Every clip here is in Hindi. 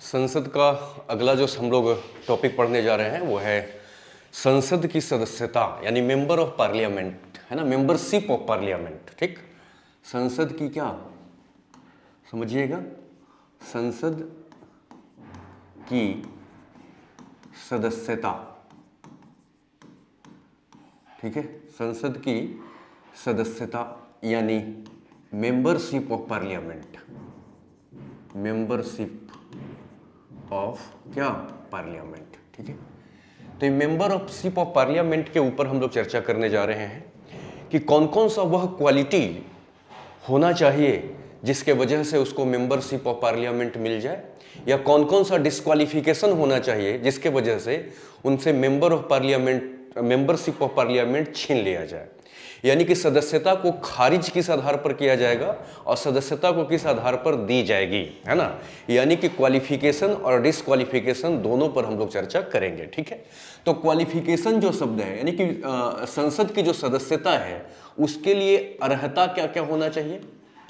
संसद का अगला जो हम लोग टॉपिक पढ़ने जा रहे हैं वो है संसद की सदस्यता, यानी मेंबर ऑफ पार्लियामेंट, है ना, मेंबरशिप ऑफ पार्लियामेंट। ठीक, संसद की क्या समझिएगा, संसद की सदस्यता। ठीक है, संसद की सदस्यता यानी membership of parliament, membership of क्या पार्लियामेंट। ठीक है, तो ये मेंबरशिप ऑफ पार्लियामेंट के ऊपर हम लोग चर्चा करने जा रहे हैं कि कौन कौन सा वह क्वालिटी होना चाहिए जिसके वजह से उसको मेंबरशिप ऑफ पार्लियामेंट मिल जाए, या कौन कौन सा डिस्क्वालिफिकेशन होना चाहिए जिसके वजह से उनसे मेंबरशिप ऑफ पार्लियामेंट छीन लिया जाए। यानी कि सदस्यता को खारिज किस आधार पर किया जाएगा और सदस्यता को किस आधार पर दी जाएगी, है ना। यानी कि क्वालिफिकेशन और डिस्क्वालिफिकेशन दोनों पर हम लोग चर्चा करेंगे। ठीक है, तो क्वालिफिकेशन जो शब्द है यानी कि संसद की जो सदस्यता है उसके लिए अर्हता क्या क्या होना चाहिए।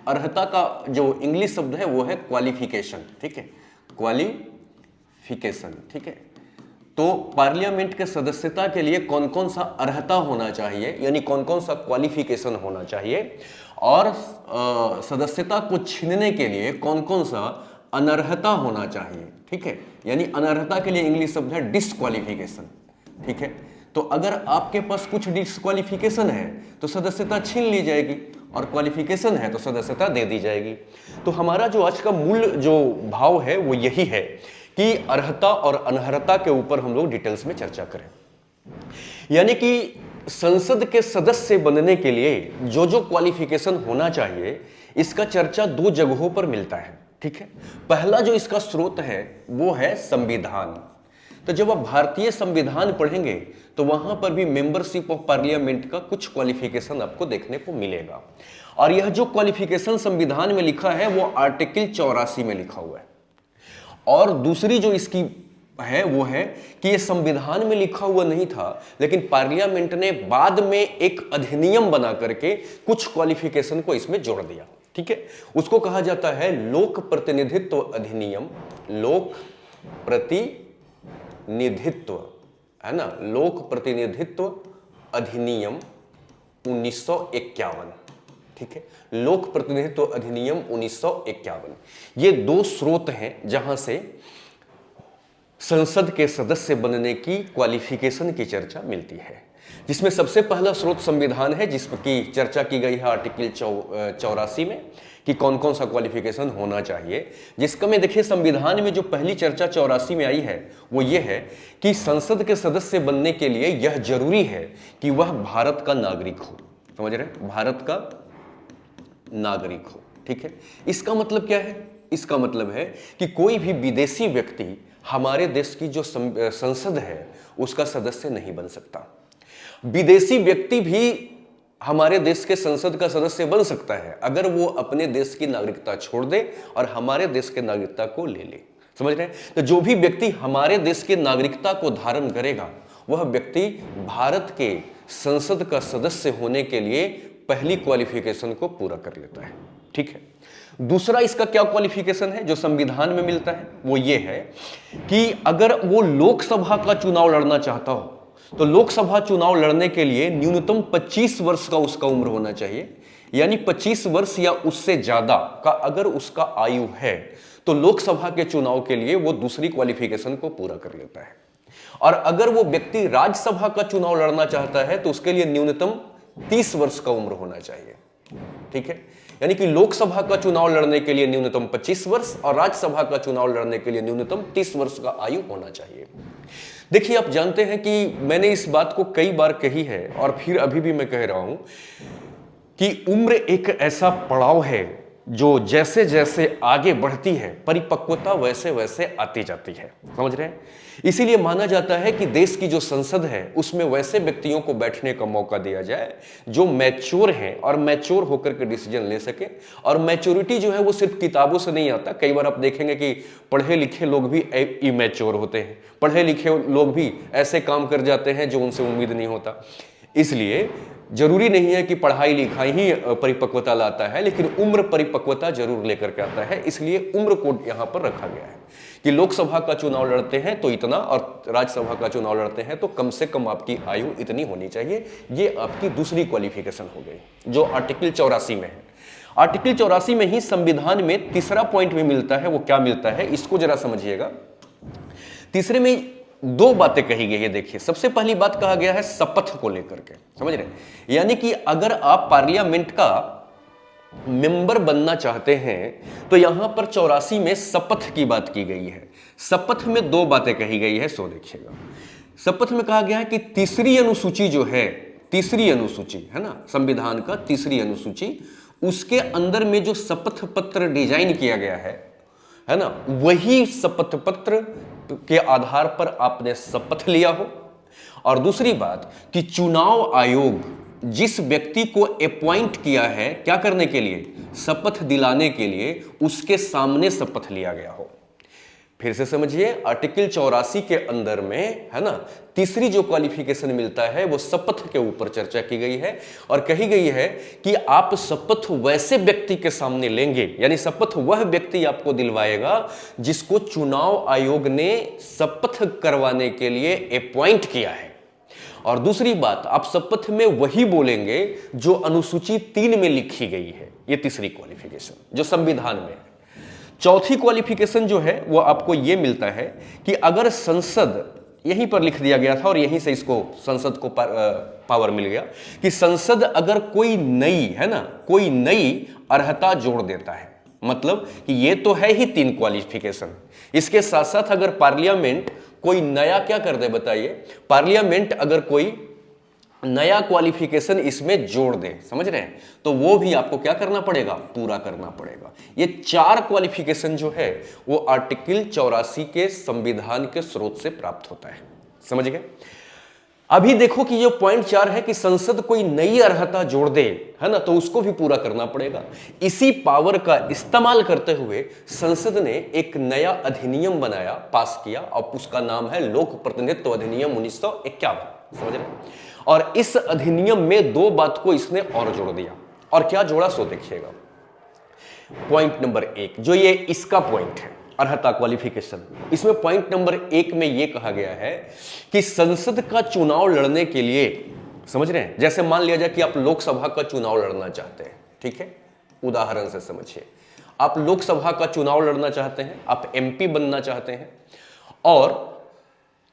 अर्हता का जो इंग्लिश शब्द है वो है क्वालिफिकेशन। ठीक है, क्वालिफिकेशन। ठीक है, तो पार्लियामेंट के सदस्यता के लिए कौन कौन सा अर्हता होना चाहिए, यानी कौन कौन सा क्वालिफिकेशन होना चाहिए, और सदस्यता को छीनने के लिए कौन कौन सा अनर्हता होना चाहिए। ठीक है, यानी अनर्हता के लिए इंग्लिश शब्द है डिस्क्वालिफिकेशन। ठीक है, तो अगर आपके पास कुछ डिस्क्वालिफिकेशन है तो सदस्यता छीन ली जाएगी, और क्वालिफिकेशन है तो सदस्यता दे दी जाएगी। तो हमारा जो आज का मूल जो भाव है वो यही है कि अर्हता और अनर्हता के ऊपर हम लोग डिटेल्स में चर्चा करें। यानी कि संसद के सदस्य बनने के लिए जो जो क्वालिफिकेशन होना चाहिए इसका चर्चा दो जगहों पर मिलता है। ठीक है, पहला जो इसका स्रोत है वो है संविधान। तो जब आप भारतीय संविधान पढ़ेंगे तो वहां पर भी मेंबरशिप ऑफ पार्लियामेंट का कुछ क्वालिफिकेशन आपको देखने को मिलेगा, और यह जो क्वालिफिकेशन संविधान में लिखा है वो आर्टिकल 84 में लिखा हुआ है। और दूसरी जो इसकी है वो है कि ये संविधान में लिखा हुआ नहीं था, लेकिन पार्लियामेंट ने बाद में एक अधिनियम बना करके कुछ क्वालिफिकेशन को इसमें जोड़ दिया। ठीक है, उसको कहा जाता है लोक प्रतिनिधित्व अधिनियम, लोक प्रतिनिधित्व, है ना, लोक प्रतिनिधित्व अधिनियम 1951। ठीक है, लोक प्रतिनिधित्व अधिनियम 1951। ये दो स्रोत हैं जहां से संसद के सदस्य बनने की क्वालिफिकेशन की चर्चा मिलती है, जिसमें सबसे पहला स्रोत संविधान है जिसकी चर्चा की गई है आर्टिकल 84 में कि कौन कौन सा क्वालिफिकेशन होना चाहिए। जिसका में देखिए संविधान में जो पहली चर्चा 84 में आई है वो ये है कि संसद के सदस्य बनने के लिए यह जरूरी है कि वह भारत का नागरिक हो। समझ रहे हैं, भारत का नागरिक हो। ठीक है, इसका मतलब क्या है, इसका मतलब है कि कोई भी विदेशी व्यक्ति हमारे देश की जो संसद है उसका सदस्य नहीं बन सकता। विदेशी व्यक्ति भी हमारे देश के संसद का सदस्य बन सकता है अगर वो अपने देश की नागरिकता छोड़ दे और हमारे देश के नागरिकता को ले ले। समझ रहे हैं, तो जो भी व्यक्ति हमारे देश की नागरिकता को धारण करेगा वह व्यक्ति भारत के संसद का सदस्य होने के लिए पहली क्वालिफिकेशन को पूरा कर लेता है। ठीक है, दूसरा इसका क्या क्वालिफिकेशन है जो संविधान में मिलता है वो ये है कि अगर वो लोकसभा का चुनाव लड़ना चाहता हो तो लोकसभा चुनाव लड़ने के लिए न्यूनतम 25 वर्ष का उसका उम्र होना चाहिए। यानी 25 वर्ष या उससे ज्यादा का अगर उसका आयु है तो लोकसभा के चुनाव के लिए वो दूसरी क्वालिफिकेशन को पूरा कर लेता है। और अगर वो व्यक्ति राज्यसभा का चुनाव लड़ना चाहता है तो उसके लिए न्यूनतम 30 वर्ष का उम्र होना चाहिए। ठीक है, यानी कि लोकसभा का चुनाव लड़ने के लिए न्यूनतम 25 वर्ष और राज्यसभा का चुनाव लड़ने के लिए न्यूनतम 30 वर्ष का आयु होना चाहिए। देखिए, आप जानते हैं कि मैंने इस बात को कई बार कही है और फिर अभी भी मैं कह रहा हूं कि उम्र एक ऐसा पड़ाव है जो जैसे जैसे आगे बढ़ती है परिपक्वता वैसे वैसे आती जाती है। समझ रहे हैं, इसीलिए माना जाता है कि देश की जो संसद है उसमें वैसे व्यक्तियों को बैठने का मौका दिया जाए जो मैच्योर हैं और मैच्योर होकर के डिसीजन ले सके। और मैच्योरिटी जो है वो सिर्फ किताबों से नहीं आता। कई बार आप देखेंगे कि पढ़े लिखे लोग भी इमैच्योर होते हैं, पढ़े लिखे लोग भी ऐसे काम कर जाते हैं जो उनसे उम्मीद नहीं होता। इसलिए जरूरी नहीं है कि पढ़ाई लिखाई ही परिपक्वता लाता है, लेकिन उम्र परिपक्वता जरूर लेकर के आता है। इसलिए उम्र को यहां पर रखा गया है कि लोकसभा का चुनाव लड़ते हैं तो इतना, और राज्यसभा का चुनाव लड़ते हैं तो कम से कम आपकी आयु इतनी होनी चाहिए। ये आपकी दूसरी क्वालिफिकेशन हो गई जो आर्टिकल 84 में है। आर्टिकल 84 में ही संविधान में तीसरा पॉइंट भी मिलता है। वो क्या मिलता है, इसको जरा समझिएगा। तीसरे में दो बातें कही गई है। देखिए, सबसे पहली बात कहा गया है शपथ को लेकर के, समझ रहे हैं, यानी कि अगर आप पार्लियामेंट का मेंबर बनना चाहते हैं तो यहां पर 84 में शपथ की बात की गई है। शपथ में दो बातें कही गई है, सो देखिएगा। शपथ में कहा गया है कि तीसरी अनुसूची जो है, तीसरी अनुसूची है ना, संविधान का तीसरी अनुसूची, उसके अंदर में जो शपथ पत्र डिजाइन किया गया है ना, वही शपथ पत्र के आधार पर आपने शपथ लिया हो। और दूसरी बात कि चुनाव आयोग जिस व्यक्ति को अपॉइंट किया है क्या करने के लिए, शपथ दिलाने के लिए, उसके सामने शपथ लिया गया हो। फिर से समझिए, आर्टिकल 84 के अंदर में है ना, तीसरी जो क्वालिफिकेशन मिलता है वो शपथ के ऊपर चर्चा की गई है और कही गई है कि आप शपथ वैसे व्यक्ति के सामने लेंगे, यानी शपथ वह व्यक्ति आपको दिलवाएगा जिसको चुनाव आयोग ने शपथ करवाने के लिए अपॉइंट किया है। और दूसरी बात, आप शपथ में वही बोलेंगे जो अनुसूची 3 में लिखी गई है। ये तीसरी क्वालिफिकेशन जो संविधान में है। चौथी क्वालिफिकेशन जो है वो आपको ये मिलता है कि अगर संसद, यहीं पर लिख दिया गया था और यहीं से इसको संसद को पावर मिल गया कि संसद अगर कोई नई, है ना, कोई नई अर्हता जोड़ देता है, मतलब कि ये तो है ही 3 क्वालिफिकेशन, इसके साथ साथ अगर पार्लियामेंट कोई नया क्या कर दे, बताइए, पार्लियामेंट अगर कोई नया क्वालिफिकेशन इसमें जोड़ दे, समझ रहे हैं, तो वो भी आपको क्या करना पड़ेगा, पूरा करना पड़ेगा। ये 4 क्वालिफिकेशन जो है वो आर्टिकल 84 के संविधान के स्रोत से प्राप्त होता है, समझ गए। अभी देखो कि ये पॉइंट 4 है कि संसद कोई नई अर्हता जोड़ दे, है ना, तो उसको भी पूरा करना पड़ेगा। इसी पावर का इस्तेमाल करते हुए संसद ने एक नया अधिनियम बनाया, पास किया, और उसका नाम है लोक प्रतिनिधित्व अधिनियम 1951, समझ रहे हैं। और इस अधिनियम में 2 बात को इसने और जोड़ दिया, और क्या जोड़ा सो देखिएगा। पॉइंट नंबर 1 जो ये इसका पॉइंट है, अर्हता क्वालिफिकेशन, इसमें पॉइंट नंबर 1 में यह कहा गया है कि संसद का चुनाव लड़ने के लिए, समझ रहे हैं, जैसे मान लिया जाए कि आप लोकसभा का चुनाव लड़ना चाहते हैं, ठीक है, उदाहरण से समझिए, आप लोकसभा का चुनाव लड़ना चाहते हैं, आप एमपी बनना चाहते हैं, और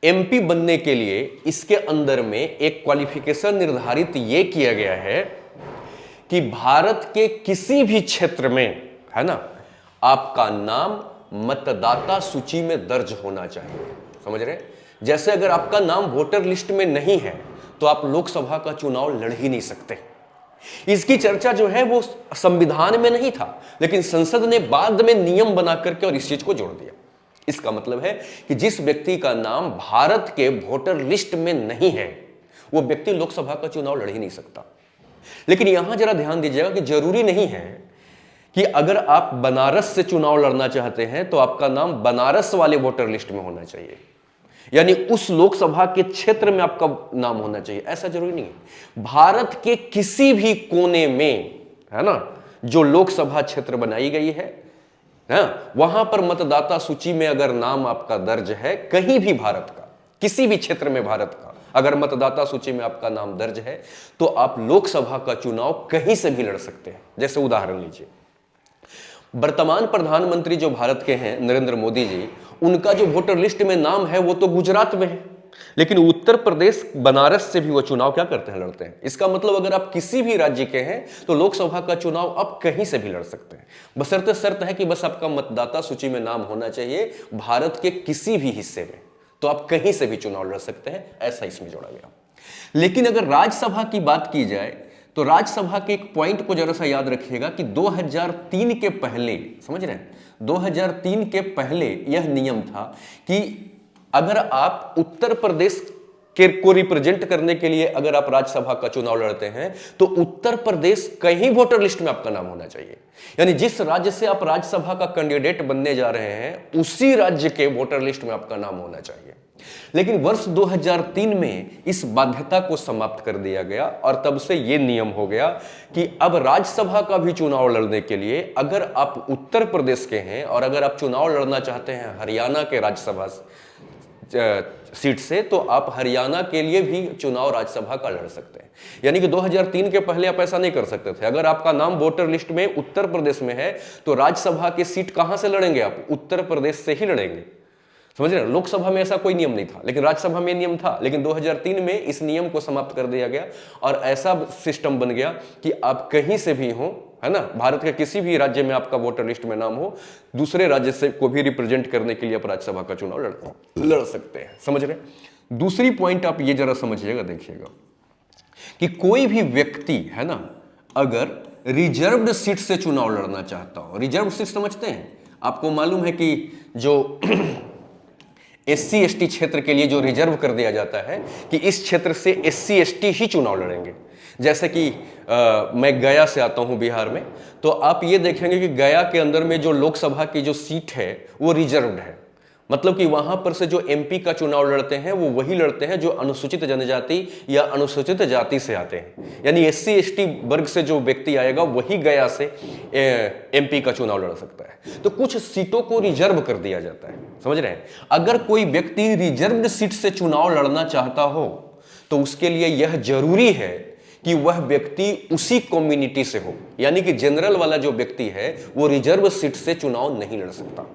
एमपी बनने के लिए इसके अंदर में एक क्वालिफिकेशन निर्धारित यह किया गया है कि भारत के किसी भी क्षेत्र में, है ना, आपका नाम मतदाता सूची में दर्ज होना चाहिए, समझ रहे हैं। जैसे अगर आपका नाम वोटर लिस्ट में नहीं है तो आप लोकसभा का चुनाव लड़ ही नहीं सकते। इसकी चर्चा जो है वो संविधान में नहीं था, लेकिन संसद ने बाद में नियम बना करके और इस चीज को जोड़ दिया। इसका मतलब है कि जिस व्यक्ति का नाम भारत के वोटर लिस्ट में नहीं है वो व्यक्ति लोकसभा का चुनाव लड़ ही नहीं सकता। लेकिन यहां जरा ध्यान दीजिएगा कि जरूरी नहीं है कि अगर आप बनारस से चुनाव लड़ना चाहते हैं तो आपका नाम बनारस वाले वोटर लिस्ट में होना चाहिए, यानी उस लोकसभा के क्षेत्र में आपका नाम होना चाहिए, ऐसा जरूरी नहीं है। भारत के किसी भी कोने में, है ना, जो लोकसभा क्षेत्र बनाई गई है, वहां पर मतदाता सूची में अगर नाम आपका दर्ज है, कहीं भी भारत का, किसी भी क्षेत्र में भारत का अगर मतदाता सूची में आपका नाम दर्ज है तो आप लोकसभा का चुनाव कहीं से भी लड़ सकते हैं। जैसे उदाहरण लीजिए, वर्तमान प्रधानमंत्री जो भारत के हैं नरेंद्र मोदी जी, उनका जो वोटर लिस्ट में नाम है वो तो गुजरात में है, लेकिन उत्तर प्रदेश बनारस से भी वो चुनाव क्या करते हैं, लड़ते हैं। इसका मतलब अगर आप किसी भी राज्य के हैं तो लोकसभा का चुनाव आप कहीं से भी लड़ सकते हैं, बशर्ते शर्त है कि बस आपका मतदाता सूची में नाम होना चाहिए भारत के किसी भी हिस्से में, तो आप कहीं से भी चुनाव लड़ सकते हैं, ऐसा इसमें जोड़ा गया। लेकिन अगर राज्यसभा की बात की जाए तो राज्यसभा के एक पॉइंट को जरा सा याद रखिएगा कि 2003 के पहले, समझ रहे हैं, 2003 के पहले यह नियम था कि अगर आप उत्तर प्रदेश के को रिप्रेजेंट करने के लिए अगर आप राज्यसभा का चुनाव लड़ते हैं तो उत्तर प्रदेश कहीं वोटर लिस्ट में आपका नाम होना चाहिए, यानी जिस राज्य से आप राज्यसभा का कैंडिडेट बनने जा रहे हैं उसी राज्य के वोटर लिस्ट में आपका नाम होना चाहिए। लेकिन वर्ष 2003 में इस बाध्यता को समाप्त कर दिया गया और तब से यह नियम हो गया कि अब राज्यसभा का भी चुनाव लड़ने के लिए अगर आप उत्तर प्रदेश के हैं और अगर आप चुनाव लड़ना चाहते हैं हरियाणा के राज्यसभा सीट से, तो आप हरियाणा के लिए भी चुनाव राज्यसभा का लड़ सकते हैं। यानी कि 2003 के पहले आप ऐसा नहीं कर सकते थे। अगर आपका नाम वोटर लिस्ट में उत्तर प्रदेश में है तो राज्यसभा की सीट कहां से लड़ेंगे आप? उत्तर प्रदेश से ही लड़ेंगे। समझ रहे हैं? लोकसभा में ऐसा कोई नियम नहीं था, लेकिन राज्यसभा में नियम था। लेकिन 2003 में इस नियम को समाप्त कर दिया गया और ऐसा सिस्टम बन गया कि आप कहीं से भी हो, है ना, भारत के किसी भी राज्य में आपका वोटर लिस्ट में नाम हो, दूसरे राज्य से को भी रिप्रेजेंट करने के लिए आप राज्यसभा का चुनाव लड़ सकते हैं। समझ रहे हैं? दूसरी पॉइंट आप ये जरा समझिएगा, देखिएगा कि कोई भी व्यक्ति, है ना, अगर रिजर्व्ड सीट से चुनाव लड़ना चाहता हो, रिजर्व सीट समझते हैं? आपको मालूम है कि जो एससी एसटी क्षेत्र के लिए जो रिजर्व कर दिया जाता है कि इस क्षेत्र से एससी एसटी ही चुनाव लड़ेंगे। जैसे कि मैं गया से आता हूं बिहार में, तो आप ये देखेंगे कि गया के अंदर में जो लोकसभा की जो सीट है वो रिजर्व्ड है। मतलब कि वहां पर से जो एमपी का चुनाव लड़ते हैं वो वही लड़ते हैं जो अनुसूचित जनजाति या अनुसूचित जाति से आते हैं। यानी एससी एसटी वर्ग से जो व्यक्ति आएगा वही गया से एमपी का चुनाव लड़ सकता है। तो कुछ सीटों को रिजर्व कर दिया जाता है। समझ रहे हैं? अगर कोई व्यक्ति रिजर्व्ड सीट से चुनाव लड़ना चाहता हो तो उसके लिए यह जरूरी है कि वह व्यक्ति उसी कम्युनिटी से हो। यानी कि जनरल वाला जो व्यक्ति है वो रिजर्व सीट से चुनाव नहीं लड़ सकता।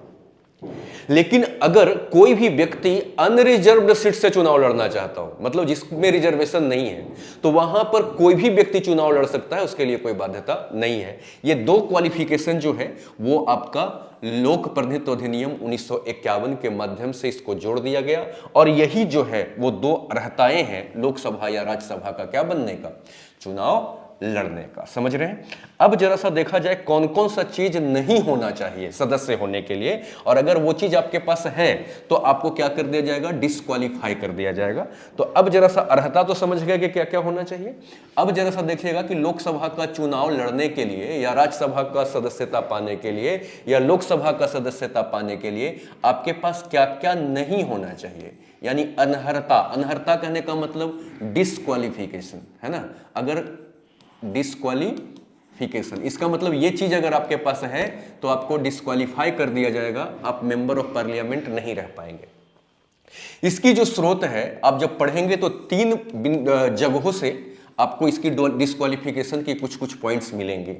लेकिन अगर कोई भी व्यक्ति अनरिजर्व्ड सीट से चुनाव लड़ना चाहता हो, मतलब जिसमें रिजर्वेशन नहीं है, तो वहां पर कोई भी व्यक्ति चुनाव लड़ सकता है, उसके लिए कोई बाध्यता नहीं है। ये दो क्वालिफिकेशन जो है वो आपका लोक प्रतिनिधित्व अधिनियम 1951 के माध्यम से इसको जोड़ दिया गया और यही जो है वो दो अर्हताएं हैं लोकसभा या राज्यसभा का क्या बनने का? चुनाव लड़ने का। समझ रहे हैं? अब जरा सा देखा जाए कौन कौन सा चीज नहीं होना चाहिए सदस्य होने के लिए, और अगर वो चीज आपके पास है तो आपको क्या कर दिया जाएगा? डिस्क्वालीफाई कर दिया जाएगा। तो अब जरा सा अर्हता तो समझ गए कि क्या क्या होना चाहिए। अब जरा सा देखिएगा कि लोकसभा का चुनाव लड़ने के लिए या राज्यसभा का सदस्यता पाने के लिए या लोकसभा का सदस्यता पाने के लिए आपके पास क्या क्या नहीं होना चाहिए। यानी अनर्हता, अनर्हता कहने का मतलब डिस्क्वालिफिकेशन, है ना। अगर डिस्क्वालिफिकेशन, इसका मतलब ये चीज अगर आपके पास है तो आपको डिस्क्वालीफाई कर दिया जाएगा, आप मेंबर ऑफ पार्लियामेंट नहीं रह पाएंगे। इसकी जो स्रोत है आप जब पढ़ेंगे तो 3 जगहों से आपको इसकी डिस्क्वालिफिकेशन की कुछ कुछ पॉइंट्स मिलेंगे।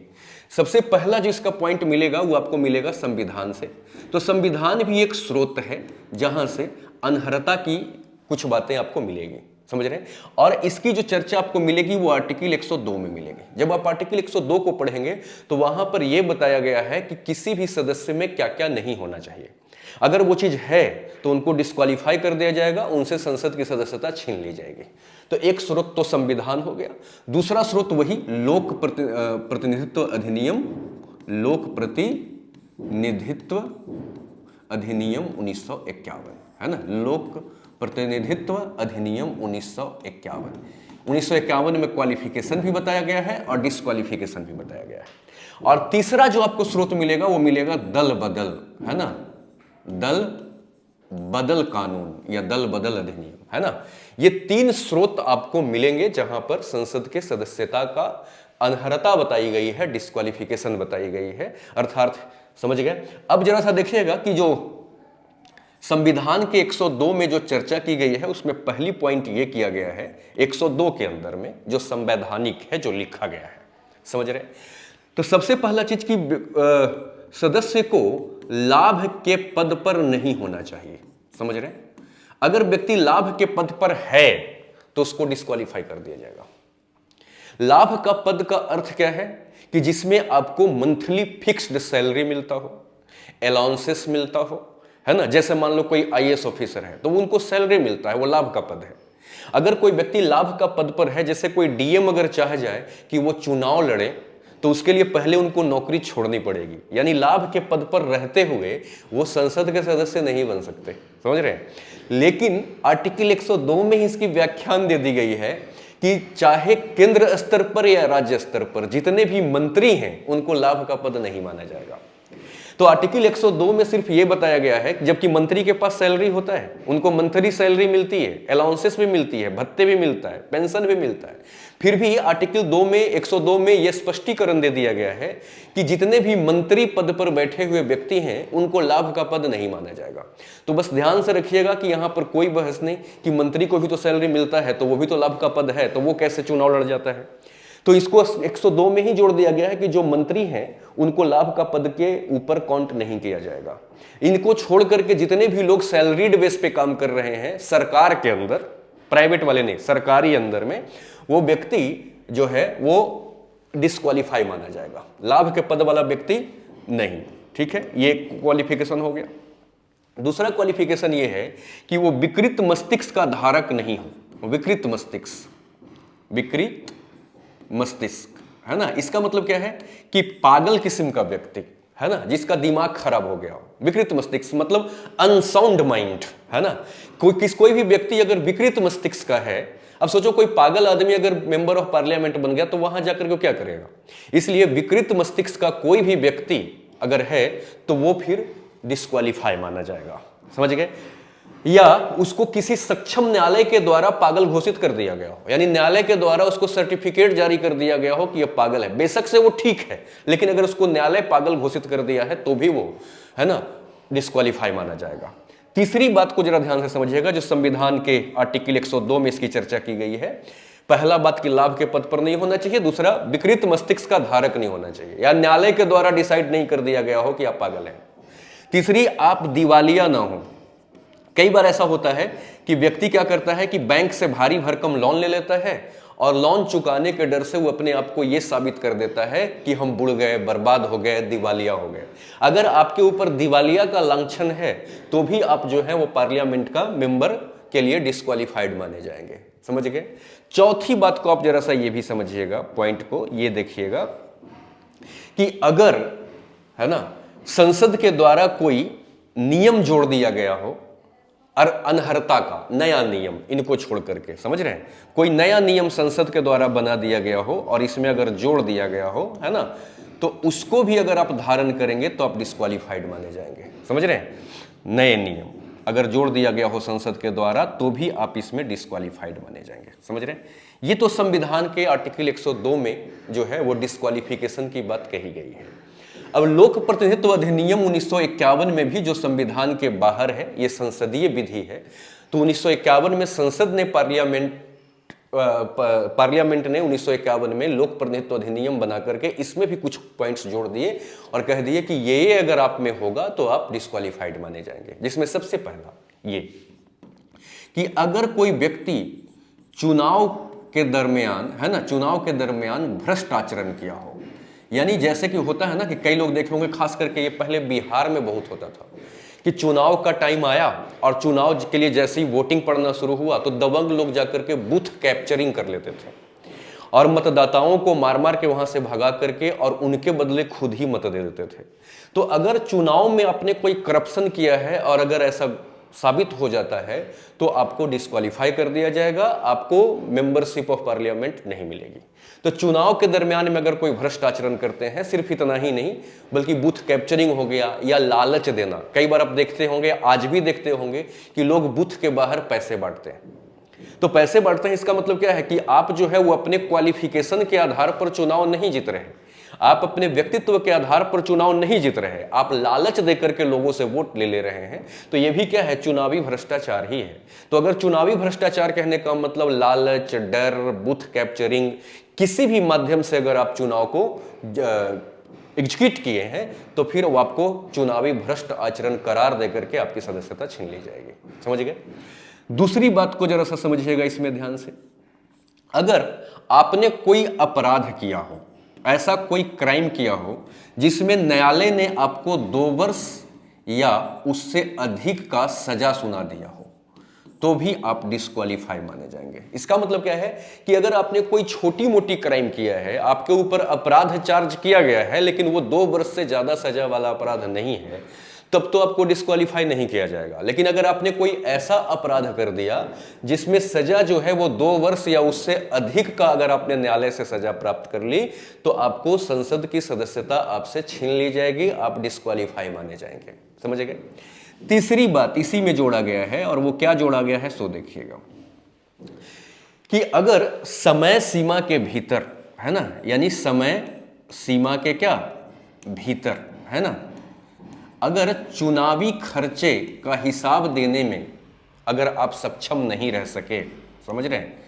सबसे पहला जो इसका पॉइंट मिलेगा वो आपको मिलेगा संविधान से। तो संविधान भी एक स्रोत है जहां से अनर्हता की कुछ बातें आपको मिलेगी। समझ रहे हैं? और इसकी जो चर्चा आपको मिलेगी वो आर्टिकल 102 में मिलेगी। जब आप आर्टिकल 102 को पढ़ेंगे तो वहां पर यह बताया गया है कि किसी भी सदस्य में क्या क्या नहीं होना चाहिए। अगर वो चीज है तो उनको डिस्क्वालीफाई कर दिया जाएगा, उनसे संसद की सदस्यता छीन ली जाएगी। तो एक स्रोत तो संविधान हो गया। दूसरा स्रोत वही लोक प्रतिनिधित्व अधिनियम, लोक प्रतिनिधित्व अधिनियम 1951, है ना। लोक प्रतिनिधित्व अधिनियम 1951। 1951 में क्वालिफिकेशन भी बताया गया है और डिस्क्वालिफिकेशन भी बताया गया है। और तीसरा जो आपको स्रोत मिलेगा वो मिलेगा दल बदल, है ना, दल बदल कानून या दल बदल अधिनियम, है ना। ये 3 स्रोत आपको मिलेंगे जहां पर संसद के सदस्यता का अनर्हता बताई गई है, डिस्क्वालिफिकेशन बताई गई है, अर्थात समझ गए। अब जरा सा देखिएगा कि जो संविधान के 102 में जो चर्चा की गई है उसमें पहली पॉइंट ये किया गया है 102 के अंदर में जो संवैधानिक है, जो लिखा गया है। समझ रहे? तो सबसे पहला चीज कि सदस्य को लाभ के पद पर नहीं होना चाहिए। समझ रहे? अगर व्यक्ति लाभ के पद पर है तो उसको डिस्क्वालीफाई कर दिया जाएगा। लाभ का पद का अर्थ क्या है? कि जिसमें आपको मंथली फिक्स्ड सैलरी मिलता हो, अलाउंसेस मिलता हो, है ना। जैसे मान लो कोई आईएएस ऑफिसर है तो उनको सैलरी मिलता है, वो लाभ का पद है। अगर कोई व्यक्ति लाभ का पद पर है, जैसे कोई डीएम अगर चाह जाए कि वो चुनाव लड़े तो उसके लिए पहले उनको नौकरी छोड़नी पड़ेगी। यानी लाभ के पद पर रहते हुए वो संसद के सदस्य नहीं बन सकते। समझ रहे हैं? लेकिन आर्टिकल 102 में ही इसकी व्याख्यान दे दी गई है कि चाहे केंद्र स्तर पर या राज्य स्तर पर जितने भी मंत्री हैं उनको लाभ का पद नहीं माना जाएगा। तो आर्टिकल 102 में सिर्फ ये बताया गया है कि जबकि मंत्री के पास सैलरी होता है, उनको मंथली सैलरी मिलती है, अलाउंसेस भी मिलती है, भत्ते भी मिलता है, पेंशन भी मिलता है, फिर भी आर्टिकल 2 में 102 में यह स्पष्टीकरण दे दिया गया है कि जितने भी मंत्री पद पर बैठे हुए व्यक्ति हैं उनको लाभ का पद नहीं माना जाएगा। तो बस ध्यान से रखिएगा कि यहां पर कोई बहस नहीं कि मंत्री को भी तो सैलरी मिलता है तो वो भी तो लाभ का पद है, तो वो कैसे चुनाव लड़ जाता है। तो इसको 102 में ही जोड़ दिया गया है कि जो मंत्री हैं उनको लाभ का पद के ऊपर काउंट नहीं किया जाएगा। इनको छोड़ करके जितने भी लोग सैलरीड बेस पे काम कर रहे हैं सरकार के अंदर, प्राइवेट वाले नहीं, सरकारी अंदर में, वो व्यक्ति जो है वो डिस्क्वालीफाई माना जाएगा, लाभ के पद वाला व्यक्ति नहीं। ठीक है, ये क्वालिफिकेशन हो गया। दूसरा क्वालिफिकेशन ये है कि वो विकृत मस्तिष्क का धारक नहीं हो। विकृत मस्तिष्क है ना, इसका मतलब क्या है कि पागल किस्म का व्यक्ति है ना, जिसका दिमाग खराब हो गया हो। विकृत मस्तिष्क मतलब अनसाउंड माइंड है ना। कोई भी व्यक्ति अगर विकृत मस्तिष्क का है, अब सोचो कोई पागल आदमी अगर मेंबर ऑफ पार्लियामेंट बन गया तो वहां जाकर के क्या करेगा। इसलिए विकृत मस्तिष्क का कोई भी व्यक्ति अगर है तो वो फिर डिस्क्वालीफाई माना जाएगा, समझ गए। या उसको किसी सक्षम न्यायालय के द्वारा पागल घोषित कर दिया गया हो, यानी न्यायालय के द्वारा उसको सर्टिफिकेट जारी कर दिया गया हो कि यह पागल है। बेशक से वो ठीक है, लेकिन अगर उसको न्यायालय पागल घोषित कर दिया है तो भी वो है ना डिस्क्वालीफाई माना जाएगा। तीसरी बात को जरा ध्यान से समझिएगा, जो संविधान के आर्टिकल 102 में इसकी चर्चा की गई है। पहला बात कि लाभ के पद पर नहीं होना चाहिए, दूसरा विकृत मस्तिष्क का धारक नहीं होना चाहिए, या न्यायालय के द्वारा डिसाइड नहीं कर दिया गया हो कि आप पागल हैं। तीसरी, आप दिवालिया ना हो। कई बार ऐसा होता है कि व्यक्ति क्या करता है कि बैंक से भारी भरकम लोन ले लेता है और लोन चुकाने के डर से वो अपने आप को यह साबित कर देता है कि हम बुड़ गए, बर्बाद हो गए, दिवालिया हो गए। अगर आपके ऊपर दिवालिया का लांछन है तो भी आप जो है वो पार्लियामेंट का मेंबर के लिए डिस्क्वालीफाइड माने जाएंगे, समझ गए। चौथी बात को आप जरा सा ये भी समझिएगा, पॉइंट को ये देखिएगा कि अगर है ना संसद के द्वारा कोई नियम जोड़ दिया गया हो और अनर्हता का नया नियम, इनको छोड़ करके, समझ रहे हैं, कोई नया नियम संसद के द्वारा बना दिया गया हो और इसमें अगर जोड़ दिया गया हो है ना, तो उसको भी अगर आप धारण करेंगे तो आप डिस्क्वालीफाइड माने जाएंगे, समझ रहे हैं। नए नियम अगर जोड़ दिया गया हो संसद के द्वारा तो भी आप इसमें डिस्क्वालीफाइड माने जाएंगे, समझ रहे हैं। ये तो संविधान के आर्टिकल 102 में जो है वो डिस्क्वालिफिकेशन की बात कही गई है। अब लोक प्रतिनिधित्व अधिनियम 1951 में भी, जो संविधान के बाहर है, ये संसदीय विधि है, तो 1951 में संसद ने पार्लियामेंट ने 1951 में लोक प्रतिनिधित्व अधिनियम बना करके इसमें भी कुछ पॉइंट्स जोड़ दिए और कह दिए कि ये अगर आप में होगा तो आप डिस्क्वालीफाइड माने जाएंगे। जिसमें सबसे पहला ये कि अगर कोई व्यक्ति चुनाव के दरमियान है ना, चुनाव के दरमियान भ्रष्ट आचरण किया हो, यानी जैसे कि होता है ना कि कई लोग देखे होंगे, खास करके ये पहले बिहार में बहुत होता था कि चुनाव का टाइम आया और चुनाव के लिए जैसे ही वोटिंग पड़ना शुरू हुआ तो दबंग लोग जाकर के बूथ कैप्चरिंग कर लेते थे और मतदाताओं को मार मार के वहां से भगा करके और उनके बदले खुद ही मत दे देते थे। तो अगर चुनाव में आपने कोई करप्शन किया है और अगर ऐसा साबित हो जाता है तो आपको डिस्क्वालीफाई कर दिया जाएगा, आपको मेंबरशिप ऑफ पार्लियामेंट नहीं मिलेगी। तो चुनाव के दरमियान में अगर कोई भ्रष्ट आचरण करते हैं, सिर्फ इतना ही नहीं बल्कि बूथ कैप्चरिंग हो गया या लालच देना, कई बार आप देखते होंगे, आज भी देखते होंगे कि लोग बूथ के बाहर पैसे बांटते हैं। तो पैसे बांटते हैं, इसका मतलब क्या है कि आप जो है वो अपने क्वालिफिकेशन के आधार पर चुनाव नहीं जीत रहे, आप अपने व्यक्तित्व के आधार पर चुनाव नहीं जीत रहे, आप लालच देकर के लोगों से वोट ले रहे हैं। तो ये भी क्या है, चुनावी भ्रष्टाचार ही है। तो अगर चुनावी भ्रष्टाचार कहने का मतलब लालच, डर, बूथ कैप्चरिंग, किसी भी माध्यम से अगर आप चुनाव को एग्जीक्यूट किए हैं तो फिर वो आपको चुनावी भ्रष्ट आचरण करार देकर के आपकी सदस्यता छीन ली जाएगी, समझ गए। दूसरी बात को जरा सा समझिएगा इसमें ध्यान से, अगर आपने कोई अपराध किया हो, ऐसा कोई क्राइम किया हो जिसमें न्यायालय ने आपको 2 वर्ष या उससे अधिक का सजा सुना दिया हो, तो भी आप डिस्क्वालीफाई माने जाएंगे। इसका मतलब क्या है कि अगर आपने कोई छोटी मोटी क्राइम किया है, आपके ऊपर अपराध चार्ज किया गया है लेकिन वो 2 वर्ष से ज्यादा सजा वाला अपराध नहीं है, तब तो आपको डिस्क्वालीफाई नहीं किया जाएगा। लेकिन अगर आपने कोई ऐसा अपराध कर दिया जिसमें सजा जो है वो 2 वर्ष या उससे अधिक का अगर आपने न्यायालय से सजा प्राप्त कर ली तो आपको संसद की सदस्यता आपसे छीन ली जाएगी, आप डिस्क्वालीफाई माने जाएंगे। समझ गए? तीसरी बात इसी में जोड़ा गया है, और वो क्या जोड़ा गया है सो देखिएगा, कि अगर समय सीमा के भीतर, है ना, यानी समय सीमा के क्या भीतर, है ना, अगर चुनावी खर्चे का हिसाब देने में अगर आप सक्षम नहीं रह सके, समझ रहे हैं,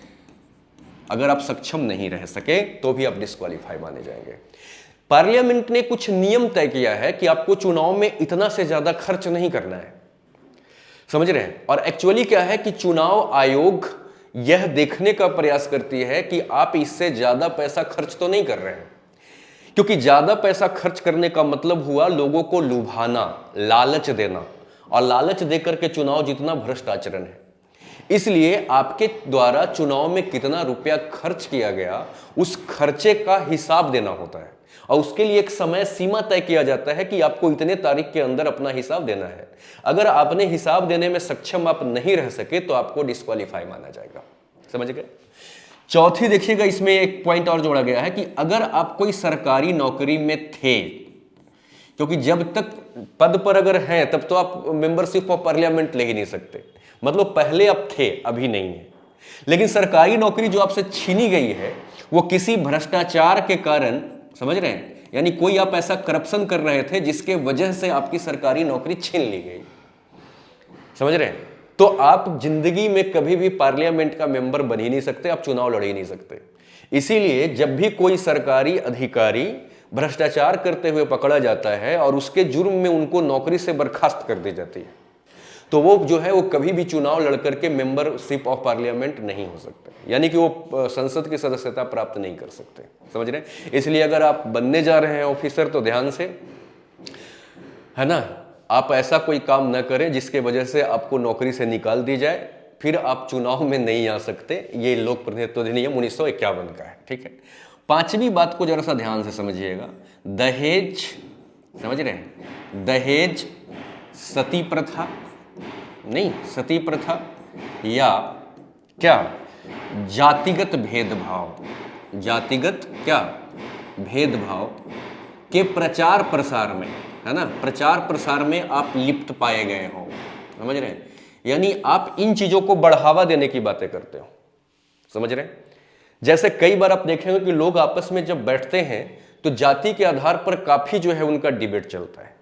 अगर आप सक्षम नहीं रह सके तो भी आप डिस्क्वालीफाई माने जाएंगे। पार्लियामेंट ने कुछ नियम तय किया है कि आपको चुनाव में इतना से ज्यादा खर्च नहीं करना है, समझ रहे हैं। और एक्चुअली क्या है कि चुनाव आयोग यह देखने का प्रयास करती है कि आप इससे ज्यादा पैसा खर्च तो नहीं कर रहे हैं, क्योंकि ज्यादा पैसा खर्च करने का मतलब हुआ लोगों को लुभाना, लालच देना, और लालच देकर के चुनाव जीतना भ्रष्ट आचरण है। इसलिए आपके द्वारा चुनाव में कितना रुपया खर्च किया गया उस खर्चे का हिसाब देना होता है, और उसके लिए एक समय सीमा तय किया जाता है कि आपको इतने तारीख के अंदर अपना हिसाब देना है। अगर आपने हिसाब देने में सक्षम आप नहीं रह सके तो आपको डिस्क्वालीफाई माना जाएगा। समझ गए? चौथी देखिएगा, इसमें एक पॉइंट और जोड़ा गया है कि अगर आप कोई सरकारी नौकरी में थे, क्योंकि जब तक पद पर अगर हैं तब तो आप मेंबरशिप ऑफ पार्लियामेंट ले ही नहीं सकते, मतलब पहले आप थे अभी नहीं है। लेकिन सरकारी नौकरी जो आपसे छीनी गई है वो किसी भ्रष्टाचार के कारण, समझ रहे हैं, यानी कोई आप ऐसा करप्शन कर रहे थे जिसके वजह से आपकी सरकारी नौकरी छीन ली गई, समझ रहे हैं, तो आप जिंदगी में कभी भी पार्लियामेंट का मेंबर बन ही नहीं सकते, आप चुनाव लड़ ही नहीं सकते। इसीलिए जब भी कोई सरकारी अधिकारी भ्रष्टाचार करते हुए पकड़ा जाता है और उसके जुर्म में उनको नौकरी से बर्खास्त कर दी जाती है, तो वो जो है वो कभी भी चुनाव लड़ करके मेंबरशिप ऑफ पार्लियामेंट नहीं हो सकते, यानी कि वो संसद की सदस्यता प्राप्त नहीं कर सकते। समझ रहे हैं? इसलिए अगर आप बनने जा रहे हैं ऑफिसर तो ध्यान से, है ना, आप ऐसा कोई काम न करें जिसके वजह से आपको नौकरी से निकाल दी जाए, फिर आप चुनाव में नहीं आ सकते। ये लोक प्रतिनिधित्व अधिनियम 1951 का है। ठीक है। पांचवी बात को जरा सा ध्यान से समझिएगा, दहेज, समझ रहे हैं, दहेज, सती प्रथा, नहीं सती प्रथा, या क्या जातिगत भेदभाव, जातिगत क्या भेदभाव के प्रचार प्रसार में, है ना, प्रचार प्रसार में आप लिप्त पाए गए हो। समझ रहे हैं? यानी आप इन चीजों को बढ़ावा देने की बातें करते हो। समझ रहे हैं? जैसे कई बार आप देखेंगे कि लोग आपस में जब बैठते हैं तो जाति के आधार पर काफी जो है उनका डिबेट चलता है,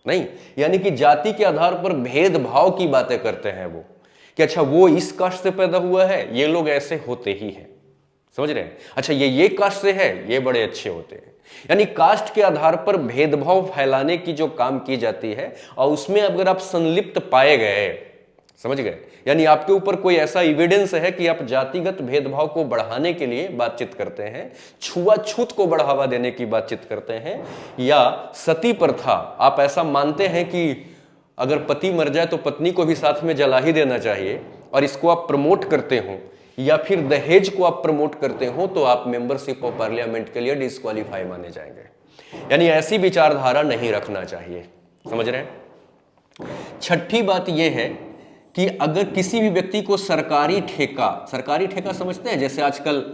नहीं, यानी कि जाति के आधार पर भेदभाव की बातें करते हैं वो, कि अच्छा वो इस कास्ट से पैदा हुआ है, ये लोग ऐसे होते ही हैं। समझ रहे हैं? अच्छा ये कास्ट से है, ये बड़े अच्छे होते हैं। यानी कास्ट के आधार पर भेदभाव फैलाने की जो काम की जाती है, और उसमें अगर आप संलिप्त पाए गए, समझ गए, यानी आपके ऊपर कोई ऐसा एविडेंस है कि आप जातिगत भेदभाव को बढ़ाने के लिए बातचीत करते हैं, छुआछूत को बढ़ावा देने की बातचीत करते हैं, या सती प्रथा, आप ऐसा मानते हैं कि अगर पति मर जाए तो पत्नी को भी साथ में जला ही देना चाहिए, और इसको आप प्रमोट करते हो, या फिर दहेज को आप प्रमोट करते हो, तो आप मेंबरशिप ऑफ पार्लियामेंट के लिए डिस्क्वालीफाई माने जाएंगे। यानी ऐसी विचारधारा नहीं रखना चाहिए। समझ रहे हैं? छठी बात यह है कि अगर किसी भी व्यक्ति को सरकारी ठेका समझते हैं, जैसे आजकल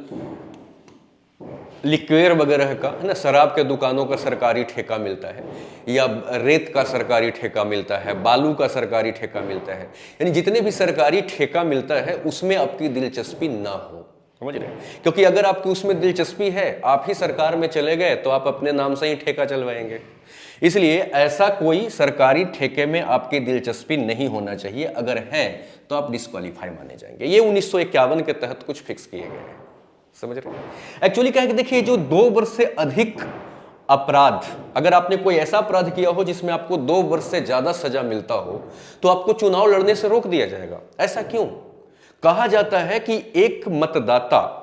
लिक्वेयर वगैरह का, है ना, शराब के दुकानों का सरकारी ठेका मिलता है, या रेत का सरकारी ठेका मिलता है, बालू का सरकारी ठेका मिलता है, यानी जितने भी सरकारी ठेका मिलता है उसमें आपकी दिलचस्पी ना हो। समझ रहे हैं? क्योंकि अगर आपकी उसमें दिलचस्पी है, आप ही सरकार में चले गए तो आप अपने नाम से ही ठेका चलवाएंगे। इसलिए ऐसा कोई सरकारी ठेके में आपकी दिलचस्पी नहीं होना चाहिए, अगर है तो आप डिस्क्वालीफाई माने जाएंगे। ये 1951 के तहत कुछ फिक्स किए गए हैं। समझ रहे हैं? एक्चुअली क्या है कि देखिए, जो 2 वर्ष से अधिक अपराध, अगर आपने कोई ऐसा अपराध किया हो जिसमें आपको 2 वर्ष से ज्यादा सजा मिलता हो, तो आपको चुनाव लड़ने से रोक दिया जाएगा। ऐसा क्यों? कहा जाता है कि एक मतदाता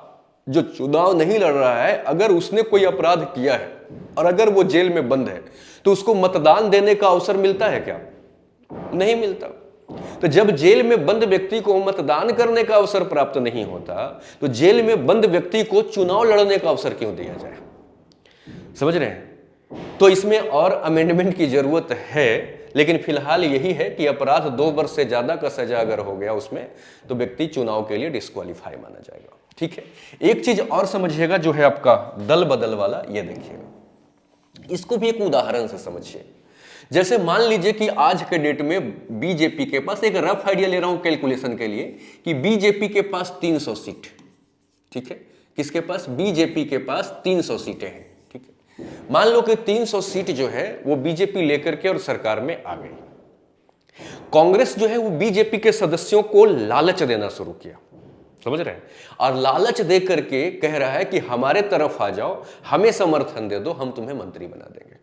जो चुनाव नहीं लड़ रहा है, अगर उसने कोई अपराध किया है और अगर वो जेल में बंद है, तो उसको मतदान देने का अवसर मिलता है क्या? नहीं मिलता। तो जब जेल में बंद व्यक्ति को मतदान करने का अवसर प्राप्त नहीं होता, तो जेल में बंद व्यक्ति को चुनाव लड़ने का अवसर क्यों दिया जाए? समझ रहे हैं? तो इसमें और अमेंडमेंट की जरूरत है, लेकिन फिलहाल यही है कि अपराध 2 वर्ष से ज्यादा का सजा अगर हो गया उसमें, तो व्यक्ति चुनाव के लिए डिस्क्वालीफाई माना जाएगा। ठीक है, एक चीज और समझिएगा जो है आपका दल बदल वाला, ये देखिएगा, इसको भी एक उदाहरण से समझिए। जैसे मान लीजिए कि आज के डेट में बीजेपी के पास, एक रफ आइडिया ले रहा हूं कैलकुलेशन के लिए, कि बीजेपी के पास 300 सीट, ठीक है, किसके पास, बीजेपी के पास 300 सीटें हैं। ठीक है, मान लो कि 300 सीट जो है वो बीजेपी लेकर के और सरकार में आ गई। कांग्रेस जो है वो बीजेपी के सदस्यों को लालच देना शुरू किया, समझ रहे हैं, और लालच दे करके कह रहा है कि हमारे तरफ आ जाओ, हमें समर्थन दे दो, हम तुम्हें मंत्री बना देंगे।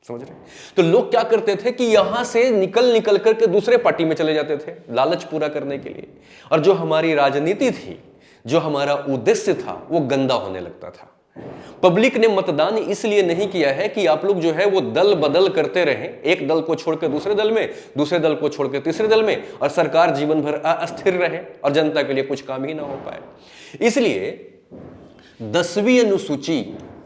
समझ रहे हैं, तो लोग क्या करते थे कि यहां से निकल करके दूसरे पार्टी में चले जाते थे लालच पूरा करने के लिए, और जो हमारी राजनीति थी, जो हमारा उद्देश्य था, वो गंदा होने लगता था। पब्लिक ने मतदान इसलिए नहीं किया है कि आप लोग जो है वो दल बदल करते रहें, एक दल को छोड़कर दूसरे दल में, दूसरे दल को छोड़कर तीसरे दल में, और सरकार जीवन भर अस्थिर रहे और जनता के लिए कुछ काम ही ना हो पाए। इसलिए 10वीं अनुसूची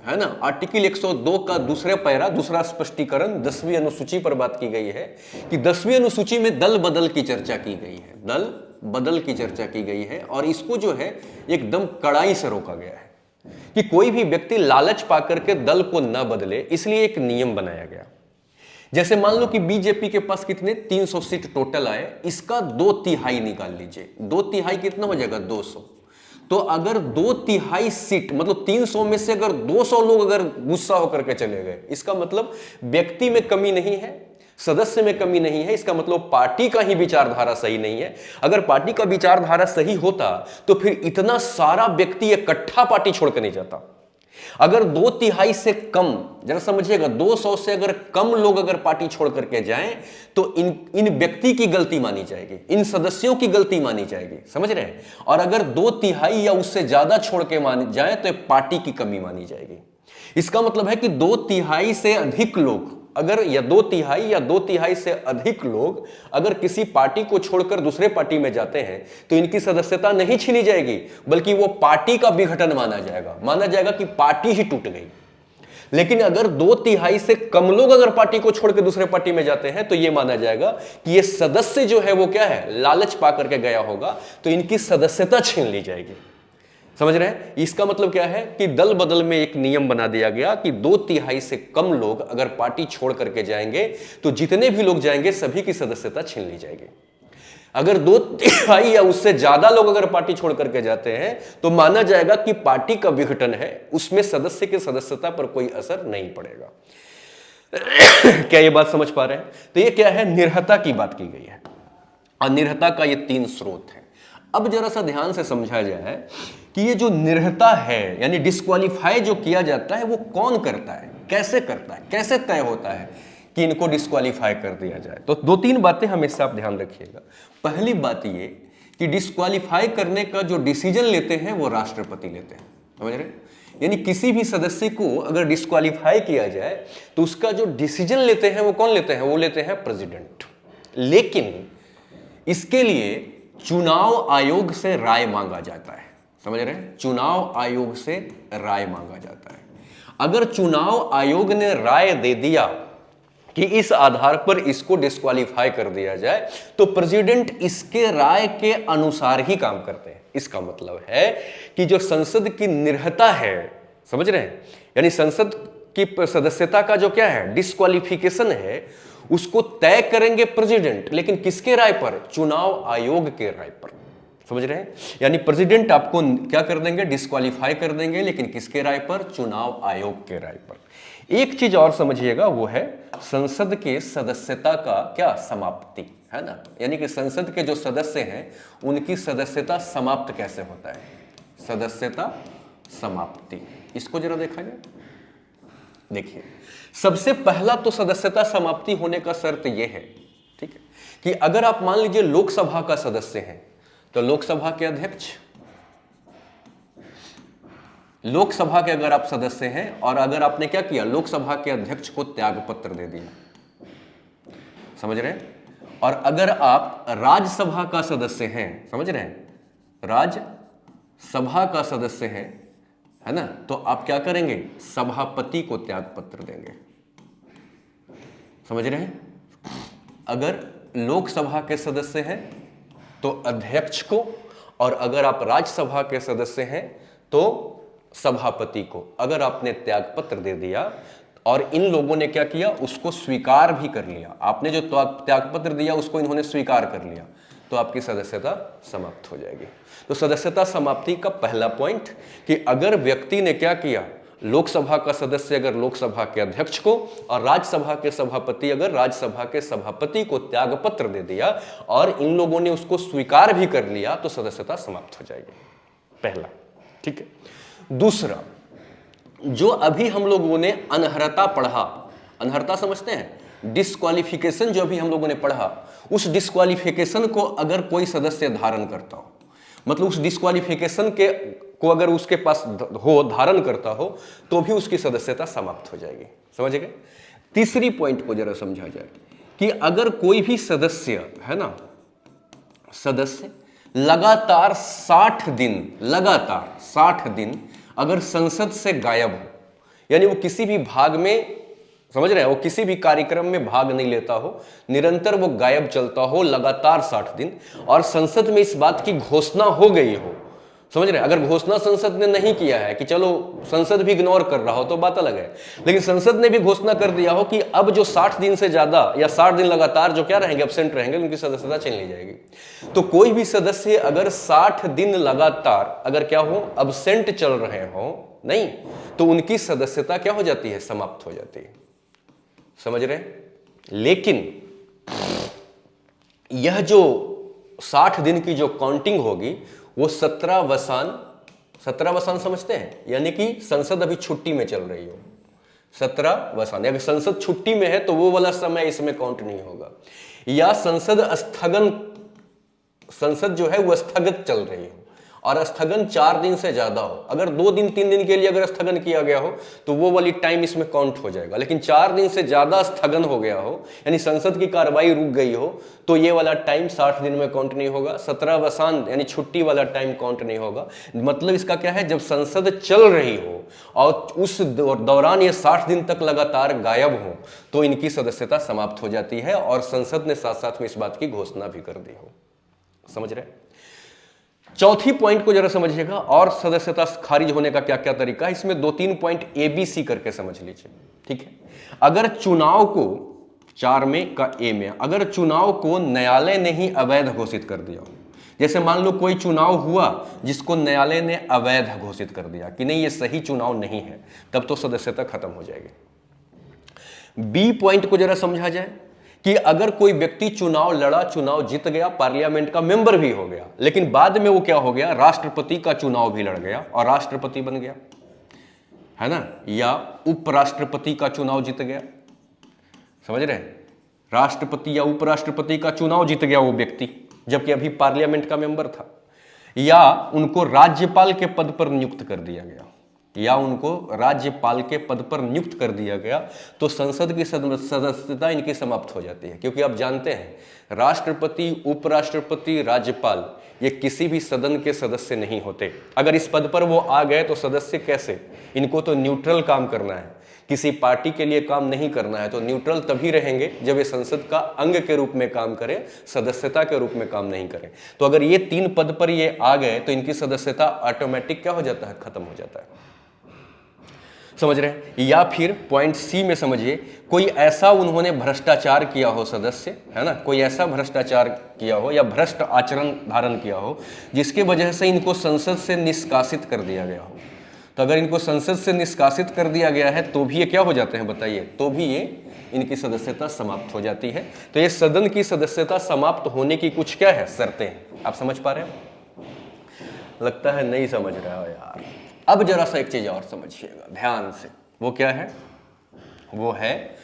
है ना, आर्टिकल 102 का दूसरा पैरा, दूसरा स्पष्टीकरण 10वीं अनुसूची पर बात की गई है कि 10वीं अनुसूची में दल बदल की चर्चा की गई है, दल बदल की चर्चा की गई है, और इसको जो है एकदम कड़ाई से रोका गया है कि कोई भी व्यक्ति लालच पाकर के दल को न बदले, इसलिए एक नियम बनाया गया। जैसे मान लो कि बीजेपी के पास कितने 300 सीट टोटल आए, इसका 2/3 निकाल लीजिए, 2/3 कितना हो जाएगा 200। तो अगर 2/3 सीट, मतलब 300 में से अगर 200 लोग अगर गुस्सा होकर के चले गए, इसका मतलब व्यक्ति में कमी नहीं है, सदस्य में कमी नहीं है, इसका मतलब पार्टी का ही विचारधारा सही नहीं है। अगर पार्टी का विचारधारा सही होता तो फिर इतना सारा व्यक्ति इकट्ठा पार्टी छोड़कर नहीं जाता। अगर 2/3 से कम, जरा समझिएगा, 200 से अगर कम लोग अगर पार्टी छोड़ करके जाएं तो इन व्यक्ति की गलती मानी जाएगी, इन सदस्यों की गलती मानी जाएगी, समझ रहे हैं। और अगर 2/3 या उससे ज्यादा छोड़ के मान जाए तो पार्टी की कमी मानी जाएगी। इसका मतलब है कि 2/3 से अधिक लोग अगर, या 2/3 या 2/3 से अधिक लोग अगर किसी पार्टी को छोड़कर दूसरे पार्टी में जाते हैं तो इनकी सदस्यता नहीं छीनी जाएगी, बल्कि वो पार्टी का विघटन माना जाएगा कि पार्टी ही टूट गई। लेकिन अगर 2/3 से कम लोग अगर पार्टी को छोड़कर दूसरे पार्टी में जाते हैं तो यह माना जाएगा कि ये सदस्य जो है वो क्या है, लालच पा करके गया होगा, तो इनकी सदस्यता छीन ली जाएगी। समझ रहे हैं, इसका मतलब क्या है कि दल बदल में एक नियम बना दिया गया कि 2/3 से कम लोग अगर पार्टी छोड़ करके जाएंगे तो जितने भी लोग जाएंगे सभी की सदस्यता छीन ली जाएगी। अगर 2/3 या उससे ज्यादा लोग अगर पार्टी छोड़ करके जाते हैं तो माना जाएगा कि पार्टी का विघटन है, उसमें सदस्य की सदस्यता पर कोई असर नहीं पड़ेगा। क्या ये बात समझ पा रहे हैं? तो ये क्या है, निरहता की बात की गई है, और निरहता का ये 3 स्रोत है। अब जरा सा ध्यान से समझा जाए कि ये जो निरहता है, यानी डिस्क्वालीफाई जो किया जाता है, वो कौन करता है, कैसे करता है, कैसे तय होता है कि इनको डिस्क्वालीफाई कर दिया जाए। तो 2-3 बातें हमेशा आप ध्यान रखिएगा। पहली बात ये कि डिस्क्वालीफाई करने का जो डिसीजन लेते हैं वो राष्ट्रपति लेते हैं, समझ रहे हैं। यानी किसी भी सदस्य को अगर डिस्क्वालीफाई किया जाए तो उसका जो डिसीजन लेते हैं वो कौन लेते हैं, वो लेते हैं प्रेसिडेंट। लेकिन इसके लिए चुनाव आयोग से राय मांगा जाता है, समझ रहे हैं, चुनाव आयोग से राय मांगा जाता है। अगर चुनाव आयोग ने राय दे दिया कि इस आधार पर इसको डिस्क्वालीफाई कर दिया जाए तो प्रेसिडेंट इसके राय के अनुसार ही काम करते हैं। इसका मतलब है कि जो संसद की निरहता है, समझ रहे हैं, यानी संसद की सदस्यता का जो क्या है, डिस्क्वालिफिकेशन है, उसको तय करेंगे प्रेसिडेंट, लेकिन किसके राय पर, चुनाव आयोग के राय पर, समझ रहे हैं। यानी प्रेसिडेंट आपको क्या कर देंगे, डिस्क्वालीफाई कर देंगे, लेकिन किसके राय पर, चुनाव आयोग के राय पर। एक चीज और समझिएगा, वो है संसद के सदस्यता का क्या, समाप्ति, है ना। यानी कि संसद के जो सदस्य हैं उनकी सदस्यता समाप्त कैसे होता है, सदस्यता समाप्ति। इसको जरा देखा जाए। देखिए, सबसे पहला तो सदस्यता समाप्ति होने का शर्त यह है, ठीक है, कि अगर आप मान लीजिए लोकसभा का सदस्य हैं तो लोकसभा के अध्यक्ष, लोकसभा के अगर आप सदस्य हैं और अगर आपने क्या किया, लोकसभा के अध्यक्ष को त्यागपत्र दे दिया, समझ रहे हैं। और अगर आप राज्यसभा का सदस्य हैं, समझ रहे हैं, राज्यसभा का सदस्य हैं, है ना, तो आप क्या करेंगे, सभापति को त्यागपत्र देंगे, समझ रहे हैं? अगर लोकसभा के सदस्य हैं तो अध्यक्ष को, और अगर आप राज्यसभा के सदस्य हैं तो सभापति को। अगर आपने त्यागपत्र दे दिया और इन लोगों ने क्या किया, उसको स्वीकार भी कर लिया, आपने जो त्यागपत्र दिया उसको इन्होंने स्वीकार कर लिया, तो आपकी सदस्यता समाप्त हो जाएगी। तो सदस्यता समाप्ति का पहला पॉइंट कि अगर व्यक्ति ने क्या किया, लोकसभा का सदस्य अगर लोकसभा के अध्यक्ष को और राज्यसभा के सभापति अगर राज्यसभा के सभापति को त्यागपत्र दे दिया और इन लोगों ने उसको स्वीकार भी कर लिया, तो सदस्यता समाप्त हो जाएगी। पहला, ठीक है। दूसरा, जो अभी हम लोगों ने अनर्हता पढ़ा, अनर्हता समझते हैं, डिस्क्वालिफिकेशन जो अभी हम लोगों ने पढ़ा, उस डिस्क्वालिफिकेशन को अगर कोई सदस्य धारण करता हो, मतलब उस डिस्क्वालिफिकेशन को अगर उसके पास हो, धारण करता हो, तो भी उसकी सदस्यता समाप्त हो जाएगी। समझ गए? तीसरी पॉइंट को जरा समझा जाए कि अगर कोई भी सदस्य है ना, सदस्य लगातार 60 दिन अगर संसद से गायब हो, यानी वो किसी भी भाग में, समझ रहे हैं, वो किसी भी कार्यक्रम में भाग नहीं लेता हो, निरंतर वो गायब चलता हो लगातार 60 दिन, और संसद में इस बात की घोषणा हो गई हो, समझ रहे हैं, अगर घोषणा संसद ने नहीं किया है कि चलो संसद भी इग्नोर कर रहा हो तो बात अलग है, लेकिन संसद ने भी घोषणा कर दिया हो कि अब जो 60 दिन से ज्यादा या 60 दिन लगातार जो क्या रहेंगे, एब्सेंट रहेंगे, उनकी सदस्यता छीन ली जाएगी। तो कोई भी सदस्य अगर 60 दिन लगातार अगर क्या हो, एब्सेंट चल रहे हो नहीं, तो उनकी सदस्यता क्या हो जाती है, समाप्त हो जाती है। समझ रहे हैं? लेकिन यह जो 60 दिन की जो काउंटिंग होगी वो 17 वसान समझते हैं, यानी कि संसद अभी छुट्टी में चल रही हो, 17 वसान, अगर संसद छुट्टी में है तो वो वाला समय इसमें काउंट नहीं होगा, या संसद जो है वो स्थगित चल रही हो और स्थगन 4 दिन से ज्यादा हो, अगर 2 दिन 3 दिन के लिए अगर स्थगन किया गया हो तो वो वाली टाइम इसमें काउंट हो जाएगा, लेकिन 4 दिन से ज्यादा स्थगन हो गया हो, यानी संसद की कार्रवाई रुक गई हो, तो ये वाला टाइम 60 दिन में काउंट नहीं होगा। 17 वसान यानी छुट्टी वाला टाइम काउंट नहीं होगा। मतलब इसका क्या है, जब संसद चल रही हो और उस दौरान ये 60 दिन तक लगातार गायब हो तो इनकी सदस्यता समाप्त हो जाती है, और संसद ने साथ साथ में इस बात की घोषणा भी कर दी हो। समझ रहे? चौथी पॉइंट को जरा समझिएगा, और सदस्यता खारिज होने का क्या क्या तरीका है, इसमें 2-3 पॉइंट ABC करके समझ लीजिए। ठीक है, अगर चुनाव को 4 में का A में, अगर चुनाव को न्यायालय ने ही अवैध घोषित कर दिया, जैसे मान लो कोई चुनाव हुआ जिसको न्यायालय ने अवैध घोषित कर दिया कि नहीं ये सही चुनाव नहीं है, तब तो सदस्यता खत्म हो जाएगी। B पॉइंट को जरा समझा जाए कि अगर कोई व्यक्ति चुनाव लड़ा, चुनाव जीत गया, पार्लियामेंट का मेंबर भी हो गया, लेकिन बाद में वो क्या हो गया, राष्ट्रपति का चुनाव भी लड़ गया और राष्ट्रपति बन गया, है ना, या उपराष्ट्रपति का चुनाव जीत गया। समझ रहे हैं? राष्ट्रपति या उपराष्ट्रपति का चुनाव जीत गया वो व्यक्ति, जबकि अभी पार्लियामेंट का मेंबर था, या उनको राज्यपाल के पद पर नियुक्त कर दिया गया, या उनको राज्यपाल के पद पर नियुक्त कर दिया गया, तो संसद की सदस्यता इनकी समाप्त हो जाती है। क्योंकि आप जानते हैं राष्ट्रपति, उपराष्ट्रपति, राज्यपाल ये किसी भी सदन के सदस्य नहीं होते। अगर इस पद पर वो आ गए तो सदस्य कैसे, इनको तो न्यूट्रल काम करना है, किसी पार्टी के लिए काम नहीं करना है, तो न्यूट्रल तभी रहेंगे जब ये संसद का अंग के रूप में काम करें, सदस्यता के रूप में काम नहीं करें। तो अगर ये 3 पद पर ये आ गए तो इनकी सदस्यता ऑटोमेटिक क्या हो जाता है, खत्म हो जाता है। समझ रहे हैं? या फिर पॉइंट C में समझिए, कोई ऐसा उन्होंने भ्रष्टाचार किया हो सदस्य, है ना, कोई ऐसा भ्रष्टाचार किया हो या भ्रष्ट आचरण धारण किया हो जिसके वजह से इनको संसद से निष्कासित कर दिया गया हो। तो अगर इनको संसद से निष्कासित कर दिया गया है तो भी ये क्या हो जाते हैं बताइए, तो भी ये इनकी सदस्यता समाप्त हो जाती है। तो ये सदन की सदस्यता समाप्त होने की कुछ क्या है, शर्तें हैं। आप समझ पा रहे हैं? लगता है नहीं समझ रहे हो यार। अब जरा सा एक चीज और समझिएगा ध्यान से, वो क्या है, वो है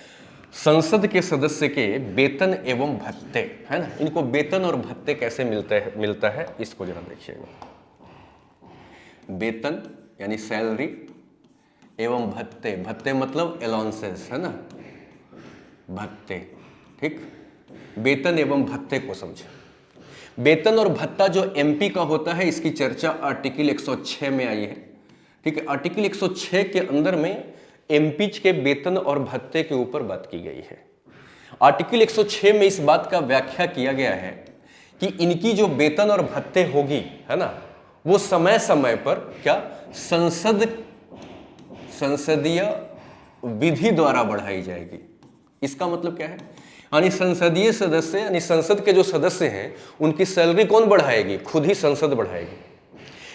संसद के सदस्य के वेतन एवं भत्ते, है ना। इनको वेतन और भत्ते कैसे मिलता है इसको जरा देखिएगा। वेतन यानी सैलरी एवं भत्ते, भत्ते मतलब अलाउंसेस, है ना, भत्ते, ठीक। वेतन एवं भत्ते को समझे। वेतन और भत्ता जो एमपी का होता है इसकी चर्चा आर्टिकल 106 में आई है, ठीक है। आर्टिकल 106 के अंदर में एमपी के वेतन और भत्ते के ऊपर बात की गई है। आर्टिकल 106 में इस बात का व्याख्या किया गया है कि इनकी जो वेतन और भत्ते होगी, है ना, वो समय समय पर क्या संसदीय विधि द्वारा बढ़ाई जाएगी। इसका मतलब क्या है, यानी संसदीय सदस्य यानी संसद के जो सदस्य हैं उनकी सैलरी कौन बढ़ाएगी? खुद ही संसद बढ़ाएगी।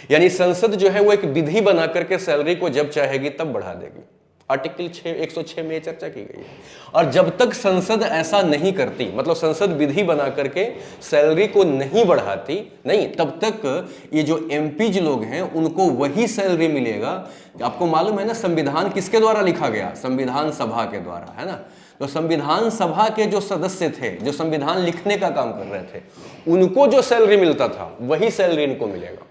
यानी संसद जो है वो एक विधि बना करके सैलरी को जब चाहेगी तब बढ़ा देगी। आर्टिकल 106 में चर्चा की गई है। और जब तक संसद ऐसा नहीं करती, मतलब संसद विधि बना करके सैलरी को नहीं बढ़ाती, नहीं, तब तक ये जो एमपीज लोग हैं उनको वही सैलरी मिलेगा। आपको मालूम है ना संविधान किसके द्वारा लिखा गया? संविधान सभा के द्वारा, है ना। तो संविधान सभा के जो सदस्य थे, जो संविधान लिखने का काम कर रहे थे, उनको जो सैलरी मिलता था वही सैलरी इनको मिलेगा।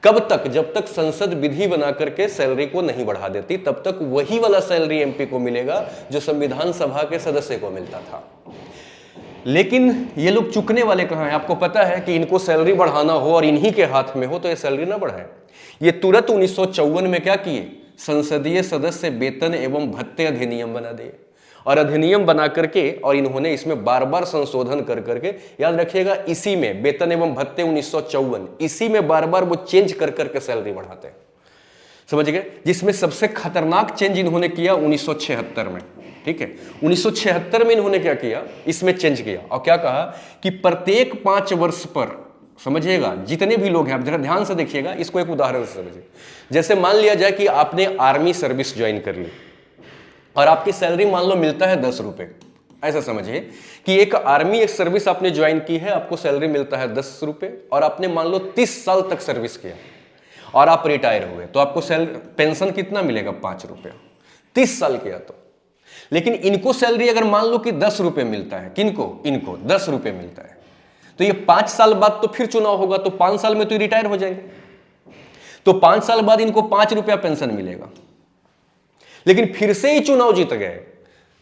कब तक? जब तक संसद विधि बना करके सैलरी को नहीं बढ़ा देती, तब तक वही वाला सैलरी एमपी को मिलेगा जो संविधान सभा के सदस्य को मिलता था। लेकिन ये लोग चुकने वाले कहां हैं? आपको पता है कि इनको सैलरी बढ़ाना हो और इन्हीं के हाथ में हो तो ये सैलरी ना बढ़ाए। ये तुरंत 1954 में क्या किए? संसदीय सदस्य वेतन एवं भत्ते अधिनियम बना दिए। और अधिनियम बना करके और इन्होंने इसमें बार बार संशोधन कर करके, याद रखिएगा, इसी में वेतन एवं भत्ते 1954, इसी में बार बार वो चेंज कर करके सैलरी बढ़ाते हैं। समझ गए? जिसमें सबसे खतरनाक चेंज इन्होंने किया 1976 में। ठीक है, 1976 में इन्होंने क्या किया? इसमें चेंज किया और क्या कहा कि प्रत्येक 5 वर्ष पर, समझिएगा, जितने भी लोग हैं, आप जरा ध्यान से देखिएगा, इसको एक उदाहरण से समझिए। जैसे मान लिया जाए कि आपने आर्मी सर्विस ज्वाइन कर ली और आपकी सैलरी मान लो मिलता है 10 रुपए। ऐसा समझिए कि एक आर्मी एक सर्विस आपने ज्वाइन की है, आपको सैलरी मिलता है 10 रुपए, और आपने मान लो 30 साल तक सर्विस किया और आप रिटायर हुए, तो आपको पेंशन कितना मिलेगा? 5 रुपया, 30 साल किया तो। लेकिन इनको सैलरी अगर मान लो कि 10 रुपए मिलता है, किनको? इनको 10 रुपए मिलता है, तो ये 5 साल बाद तो फिर चुनाव होगा, तो 5 साल में तो रिटायर हो जाएंगे, तो 5 साल बाद इनको 5 रुपया पेंशन मिलेगा। लेकिन फिर से ही चुनाव जीत गए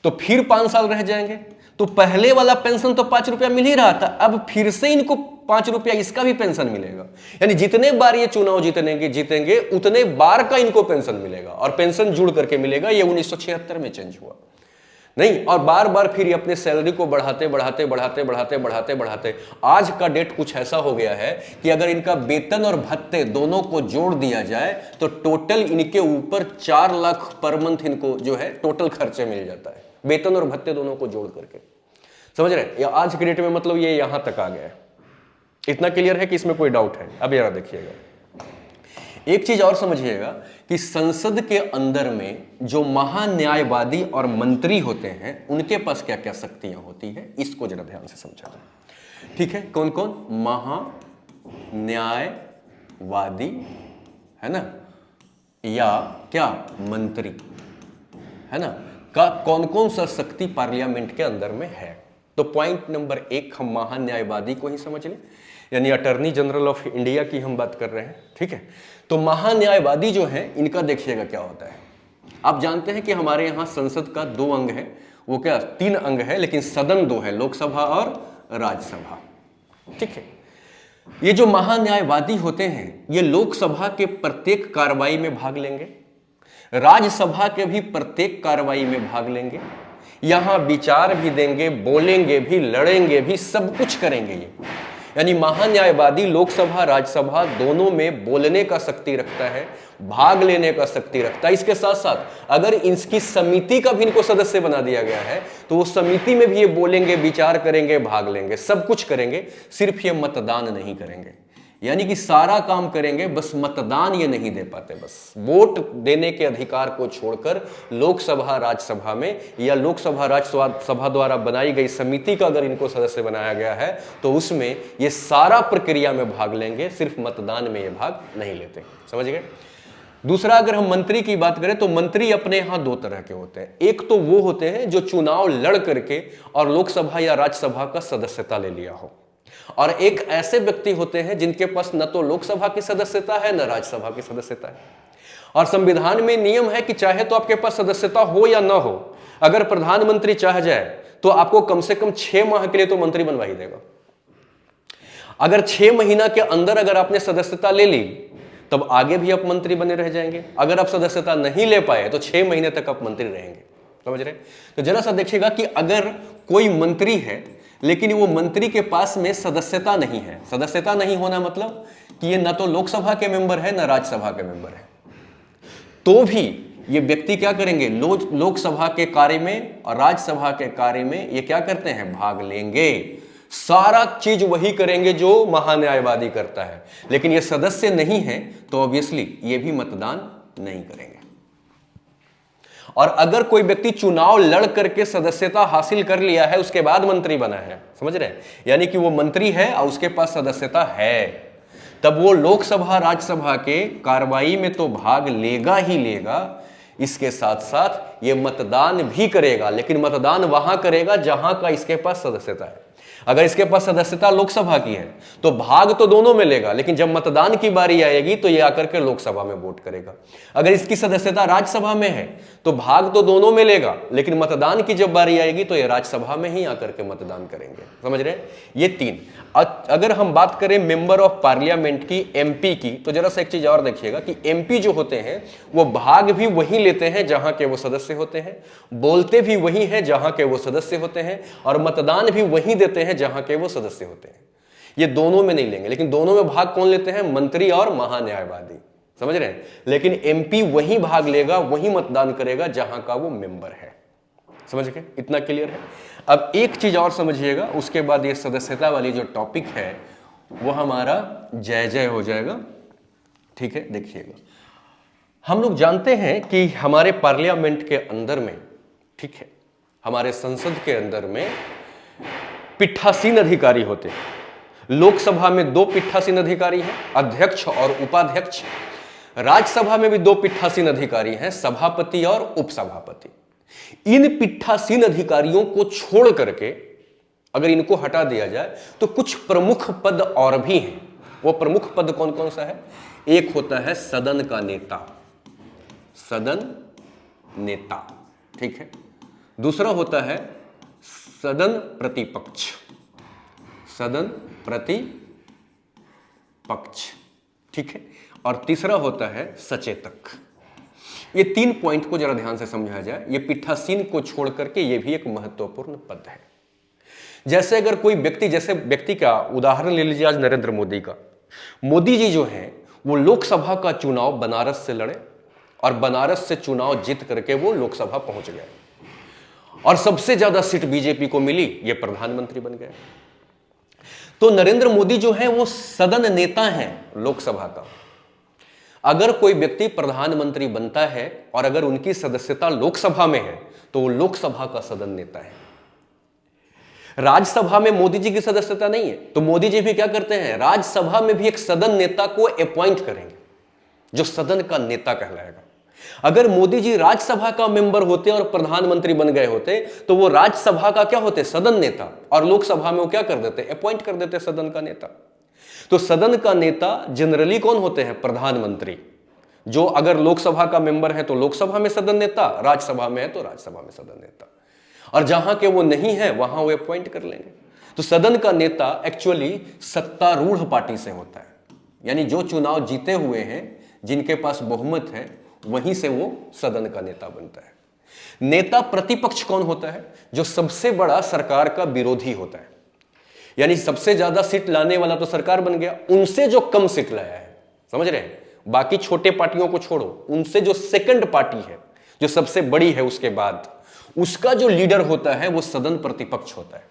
तो फिर 5 साल रह जाएंगे, तो पहले वाला पेंशन तो 5 रुपया मिल ही रहा था, अब फिर से इनको 5 रुपया इसका भी पेंशन मिलेगा। यानी जितने बार ये चुनाव जीतेंगे उतने बार का इनको पेंशन मिलेगा, और पेंशन जुड़ करके मिलेगा। ये 1976 में चेंज हुआ नहीं, और बार बार फिर ये अपने सैलरी को बढ़ाते आज का डेट कुछ ऐसा हो गया है कि अगर इनका वेतन और भत्ते दोनों को जोड़ दिया जाए तो टोटल इनके ऊपर 4 लाख पर मंथ इनको जो है टोटल खर्चे मिल जाता है, वेतन और भत्ते दोनों को जोड़ करके। समझ रहे? आज के डेट में मतलब ये यहां तक आ गया है। इतना क्लियर है कि इसमें कोई डाउट है? अब जरा देखिएगा, एक चीज और समझिएगा कि संसद के अंदर में जो महान्यायवादी और मंत्री होते हैं उनके पास क्या क्या शक्तियां होती है, इसको जरा ध्यान से समझा जाए। ठीक है, कौन कौन? महान्यायवादी, है ना, या क्या मंत्री, है ना, का कौन कौन सा शक्ति पार्लियामेंट के अंदर में है। तो पॉइंट नंबर 1 हम महान्यायवादी को ही समझ लें, यानी अटॉर्नी जनरल ऑफ इंडिया की हम बात कर रहे हैं। ठीक है, तो महान्यायवादी जो है इनका देखिएगा क्या होता है। आप जानते हैं कि हमारे यहां संसद का 2 अंग है, वो क्या 3 अंग है, लेकिन सदन 2 है, लोकसभा और राज्यसभा। ठीक है, ये जो महान्यायवादी होते हैं ये लोकसभा के प्रत्येक कार्रवाई में भाग लेंगे, राज्यसभा के भी प्रत्येक कार्रवाई में भाग लेंगे, यहां विचार भी देंगे, बोलेंगे भी, लड़ेंगे भी, सब कुछ करेंगे ये। यानी महान्यायवादी लोकसभा राज्यसभा दोनों में बोलने का शक्ति रखता है, भाग लेने का शक्ति रखता है। इसके साथ साथ अगर इसकी समिति का भी इनको सदस्य बना दिया गया है तो वो समिति में भी ये बोलेंगे, विचार करेंगे, भाग लेंगे, सब कुछ करेंगे, सिर्फ ये मतदान नहीं करेंगे। यानी कि सारा काम करेंगे, बस मतदान ये नहीं दे पाते। बस वोट देने के अधिकार को छोड़कर लोकसभा राज्यसभा में या लोकसभा राज्यसभा द्वारा बनाई गई समिति का अगर इनको सदस्य बनाया गया है तो उसमें ये सारा प्रक्रिया में भाग लेंगे, सिर्फ मतदान में ये भाग नहीं लेते। समझ गए? दूसरा, अगर हम मंत्री की बात करें तो मंत्री अपने यहां 2 तरह के होते हैं। एक तो वो होते हैं जो चुनाव लड़ करके और लोकसभा या राज्यसभा का सदस्यता ले लिया हो, और एक ऐसे व्यक्ति होते हैं जिनके पास न तो लोकसभा की सदस्यता है न राज्यसभा की सदस्यता है। और संविधान में नियम है कि चाहे तो आपके पास सदस्यता हो या ना हो, अगर प्रधानमंत्री चाह जाए तो आपको कम से कम 6 माह के लिए तो मंत्री बनवा ही देगा। अगर 6 महीना के अंदर अगर आपने सदस्यता ले ली तब आगे भी आप मंत्री बने रह जाएंगे। अगर आप सदस्यता नहीं ले पाए तो 6 महीने तक आप मंत्री रहेंगे। समझ रहे? तो जरा सा देखिएगा कि अगर कोई मंत्री है लेकिन वो मंत्री के पास में सदस्यता नहीं है, सदस्यता नहीं होना मतलब कि ये ना तो लोकसभा के मेंबर है ना राज्यसभा के मेंबर है, तो भी ये व्यक्ति क्या करेंगे, लोकसभा के कार्य में और राज्यसभा के कार्य में ये क्या करते हैं, भाग लेंगे, सारा चीज वही करेंगे जो महान्यायवादी करता है। लेकिन ये सदस्य नहीं है तो ऑब्वियसली ये भी मतदान नहीं करेंगे। और अगर कोई व्यक्ति चुनाव लड़ करके सदस्यता हासिल कर लिया है, उसके बाद मंत्री बना है, समझ रहे हैं, यानी कि वो मंत्री है और उसके पास सदस्यता है, तब वो लोकसभा राज्यसभा के कार्रवाई में तो भाग लेगा ही लेगा, इसके साथ साथ ये मतदान भी करेगा। लेकिन मतदान वहां करेगा जहां का इसके पास सदस्यता है। अगर इसके पास सदस्यता लोकसभा की है तो भाग तो दोनों में लेगा, लेकिन जब मतदान की बारी आएगी तो ये आकर के लोकसभा में वोट करेगा। अगर इसकी सदस्यता राज्यसभा में है तो भाग तो दोनों में लेगा, लेकिन मतदान की जब बारी आएगी तो ये राज्यसभा में ही आकर के मतदान करेंगे। समझ रहे हैं? ये तीन। अगर हम बात करें मेंबर ऑफ पार्लियामेंट की, एमपी की, तो जरा सा एक चीज और देखिएगा कि एमपी जो होते हैं वो भाग भी वही लेते हैं जहां के वो सदस्य होते हैं, बोलते भी वही हैं जहां के वो सदस्य होते हैं, और मतदान भी वही देते हैं जहां के वो सदस्य होते हैं। ये दोनों में नहीं लेंगे, लेकिन दोनों में भाग कौन लेते हैं, मंत्री और महान्यायवादी। समझ रहे हैं? लेकिन एमपी वही भाग लेगा, वही मतदान करेगा जहां का वो मेंबर है। समझ गए? इतना क्लियर है? अब एक चीज और समझिएगा, उसके बाद ये सदस्यता वाली जो टॉपिक है वो हमारा जय जय हो जाएगा। ठीक है, देखिएगा, हम लोग जानते हैं कि हमारे पार्लियामेंट के अंदर में, ठीक है, हमारे संसद के अंदर में पीठासीन अधिकारी होते हैं। लोकसभा में 2 पीठासीन अधिकारी हैं, अध्यक्ष और उपाध्यक्ष। राज्यसभा में भी 2 पीठासीन अधिकारी हैं, सभापति और उपसभापति। इन पीठासीन अधिकारियों को छोड़ करके अगर इनको हटा दिया जाए तो कुछ प्रमुख पद और भी हैं। वो प्रमुख पद कौन कौन सा है? एक होता है सदन का नेता, सदन नेता, ठीक है। दूसरा होता है सदन प्रतिपक्ष, सदन प्रतिपक्ष, ठीक है। और तीसरा होता है सचेतक। ये 3 पॉइंट को जरा ध्यान से समझा जाए। ये पीठासीन को छोड़ करके ये भी एक महत्वपूर्ण पद है। जैसे अगर कोई व्यक्ति, जैसे व्यक्ति का उदाहरण ले लीजिए आज नरेंद्र मोदी का। मोदी जी जो हैं वो लोकसभा का चुनाव बनारस से लड़े और बनारस से चुनाव जीत करके वो लोकसभा पहुंच गए और सबसे ज्यादा सीट बीजेपी को मिली, ये प्रधानमंत्री बन गए। तो नरेंद्र मोदी जो है वो सदन नेता हैं लोकसभा का। अगर कोई व्यक्ति प्रधानमंत्री बनता है और अगर उनकी सदस्यता लोकसभा में है तो वो लोकसभा का सदन नेता है। राज्यसभा में मोदी जी की सदस्यता नहीं है तो मोदी जी भी क्या करते हैं, राज्यसभा में भी एक सदन नेता को अपॉइंट करेंगे जो सदन का नेता कहलाएगा। अगर मोदी जी राज्यसभा का मेंबर होते और प्रधानमंत्री बन गए होते तो वो राज्यसभा का क्या होते, सदन नेता, और लोकसभा में वो क्या कर देते, अपॉइंट कर देते सदन का नेता। तो सदन का नेता जनरली कौन होते हैं, प्रधानमंत्री, जो अगर लोकसभा का मेंबर है तो लोकसभा में सदन नेता, राज्यसभा में है तो राज्यसभा में सदन नेता, और जहां के वो नहीं है वहां वो अपॉइंट कर लेंगे। तो सदन का नेता एक्चुअली सत्तारूढ़ पार्टी से होता है, यानी जो चुनाव जीते हुए हैं, जिनके पास बहुमत है, वहीं से वो सदन का नेता बनता है। नेता प्रतिपक्ष कौन होता है, जो सबसे बड़ा सरकार का विरोधी होता है, यानी सबसे ज्यादा सीट लाने वाला तो सरकार बन गया, उनसे जो कम सीट लाया है, समझ रहे हैं, बाकी छोटे पार्टियों को छोड़ो, उनसे जो सेकंड पार्टी है, जो सबसे बड़ी है, उसके बाद उसका जो लीडर होता है वो सदन प्रतिपक्ष होता है,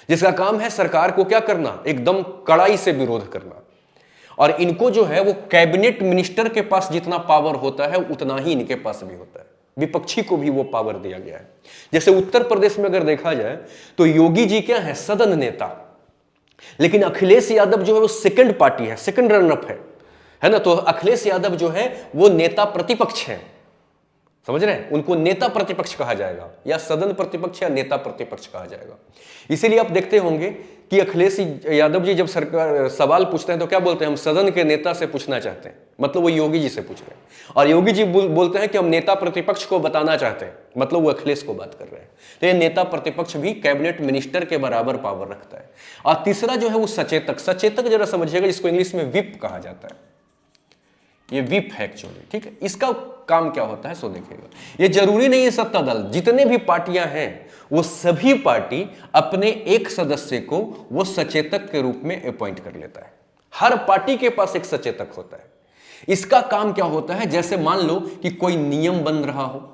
जिसका काम है सरकार को क्या करना, एकदम कड़ाई से विरोध करना। और इनको जो है वो कैबिनेट मिनिस्टर के पास जितना पावर होता है उतना ही इनके पास भी होता है, विपक्षी को भी वो पावर दिया गया है। जैसे उत्तर प्रदेश में अगर देखा जाए तो योगी जी क्या है, सदन नेता, लेकिन अखिलेश यादव जो है वो सेकंड पार्टी है, सेकंड रनअप है ना। तो अखिलेश यादव जो है वो नेता प्रतिपक्ष है, समझ रहे हैं, उनको नेता प्रतिपक्ष कहा जाएगा, या सदन प्रतिपक्ष या नेता प्रतिपक्ष कहा जाएगा। इसीलिए आप देखते होंगे कि अखिलेश यादव जी जब सरकार सवाल पूछते हैं तो क्या बोलते हैं, हम सदन के नेता से पूछना चाहते हैं, मतलब वो योगी जी से पूछ रहे हैं, और योगी जी बोलते हैं कि हम नेता प्रतिपक्ष को बताना चाहते हैं, मतलब वो अखिलेश को बात कर रहे हैं। तो ये नेता प्रतिपक्ष भी कैबिनेट मिनिस्टर के बराबर पावर रखता है। और तीसरा जो है वो सचेतक, सचेतक जरा समझिएगा, जिसको इंग्लिश में विप कहा जाता है। ये व्हिप है एक्चुअली, ठीक है। इसका काम क्या होता है सो देखिएगा, ये जरूरी नहीं है सत्ता दल, जितने भी पार्टियां हैं वो सभी पार्टी अपने एक सदस्य को वो सचेतक के रूप में अपॉइंट कर लेता है। हर पार्टी के पास एक सचेतक होता है। इसका काम क्या होता है, जैसे मान लो कि कोई नियम बन रहा हो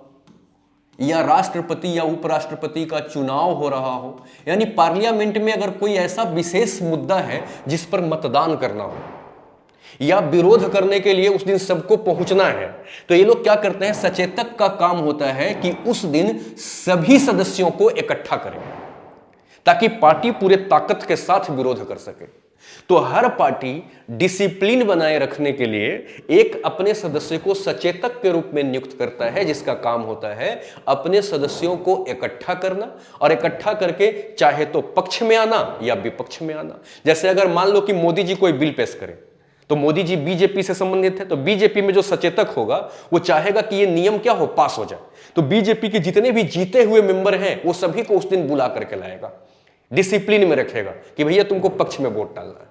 या राष्ट्रपति या उपराष्ट्रपति का चुनाव हो रहा हो, यानी पार्लियामेंट में अगर कोई ऐसा विशेष मुद्दा है जिस पर मतदान करना हो या विरोध करने के लिए उस दिन सबको पहुंचना है, तो ये लोग क्या करते हैं, सचेतक का काम होता है कि उस दिन सभी सदस्यों को इकट्ठा करें ताकि पार्टी पूरे ताकत के साथ विरोध कर सके। तो हर पार्टी डिसिप्लिन बनाए रखने के लिए एक अपने सदस्य को सचेतक के रूप में नियुक्त करता है, जिसका काम होता है अपने सदस्यों को इकट्ठा करना और इकट्ठा करके चाहे तो पक्ष में आना या विपक्ष में आना। जैसे अगर मान लो कि मोदी जी कोई बिल पेश करें, तो मोदी जी बीजेपी से संबंधित है, तो बीजेपी में जो सचेतक होगा वो चाहेगा कि ये नियम क्या हो, पास हो जाए। तो बीजेपी के जितने भी जीते हुए मेंबर हैं वो सभी को उस दिन बुला करके लाएगा, डिसिप्लिन में रखेगा कि भैया तुमको पक्ष में वोट डालना है।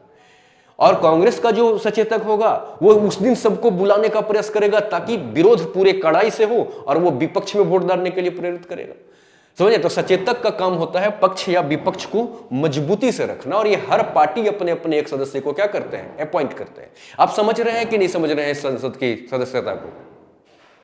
और कांग्रेस का जो सचेतक होगा वो उस दिन सबको बुलाने का प्रयास करेगा ताकि विरोध पूरे कड़ाई से हो और वो विपक्ष में वोट डालने के लिए प्रेरित करेगा। समझे? तो सचेतक का काम होता है पक्ष या विपक्ष को मजबूती से रखना, और ये हर पार्टी अपने अपने एक सदस्य को क्या करते हैं, अपॉइंट करते हैं। आप समझ रहे हैं कि नहीं समझ रहे हैं संसद की सदस्यता को?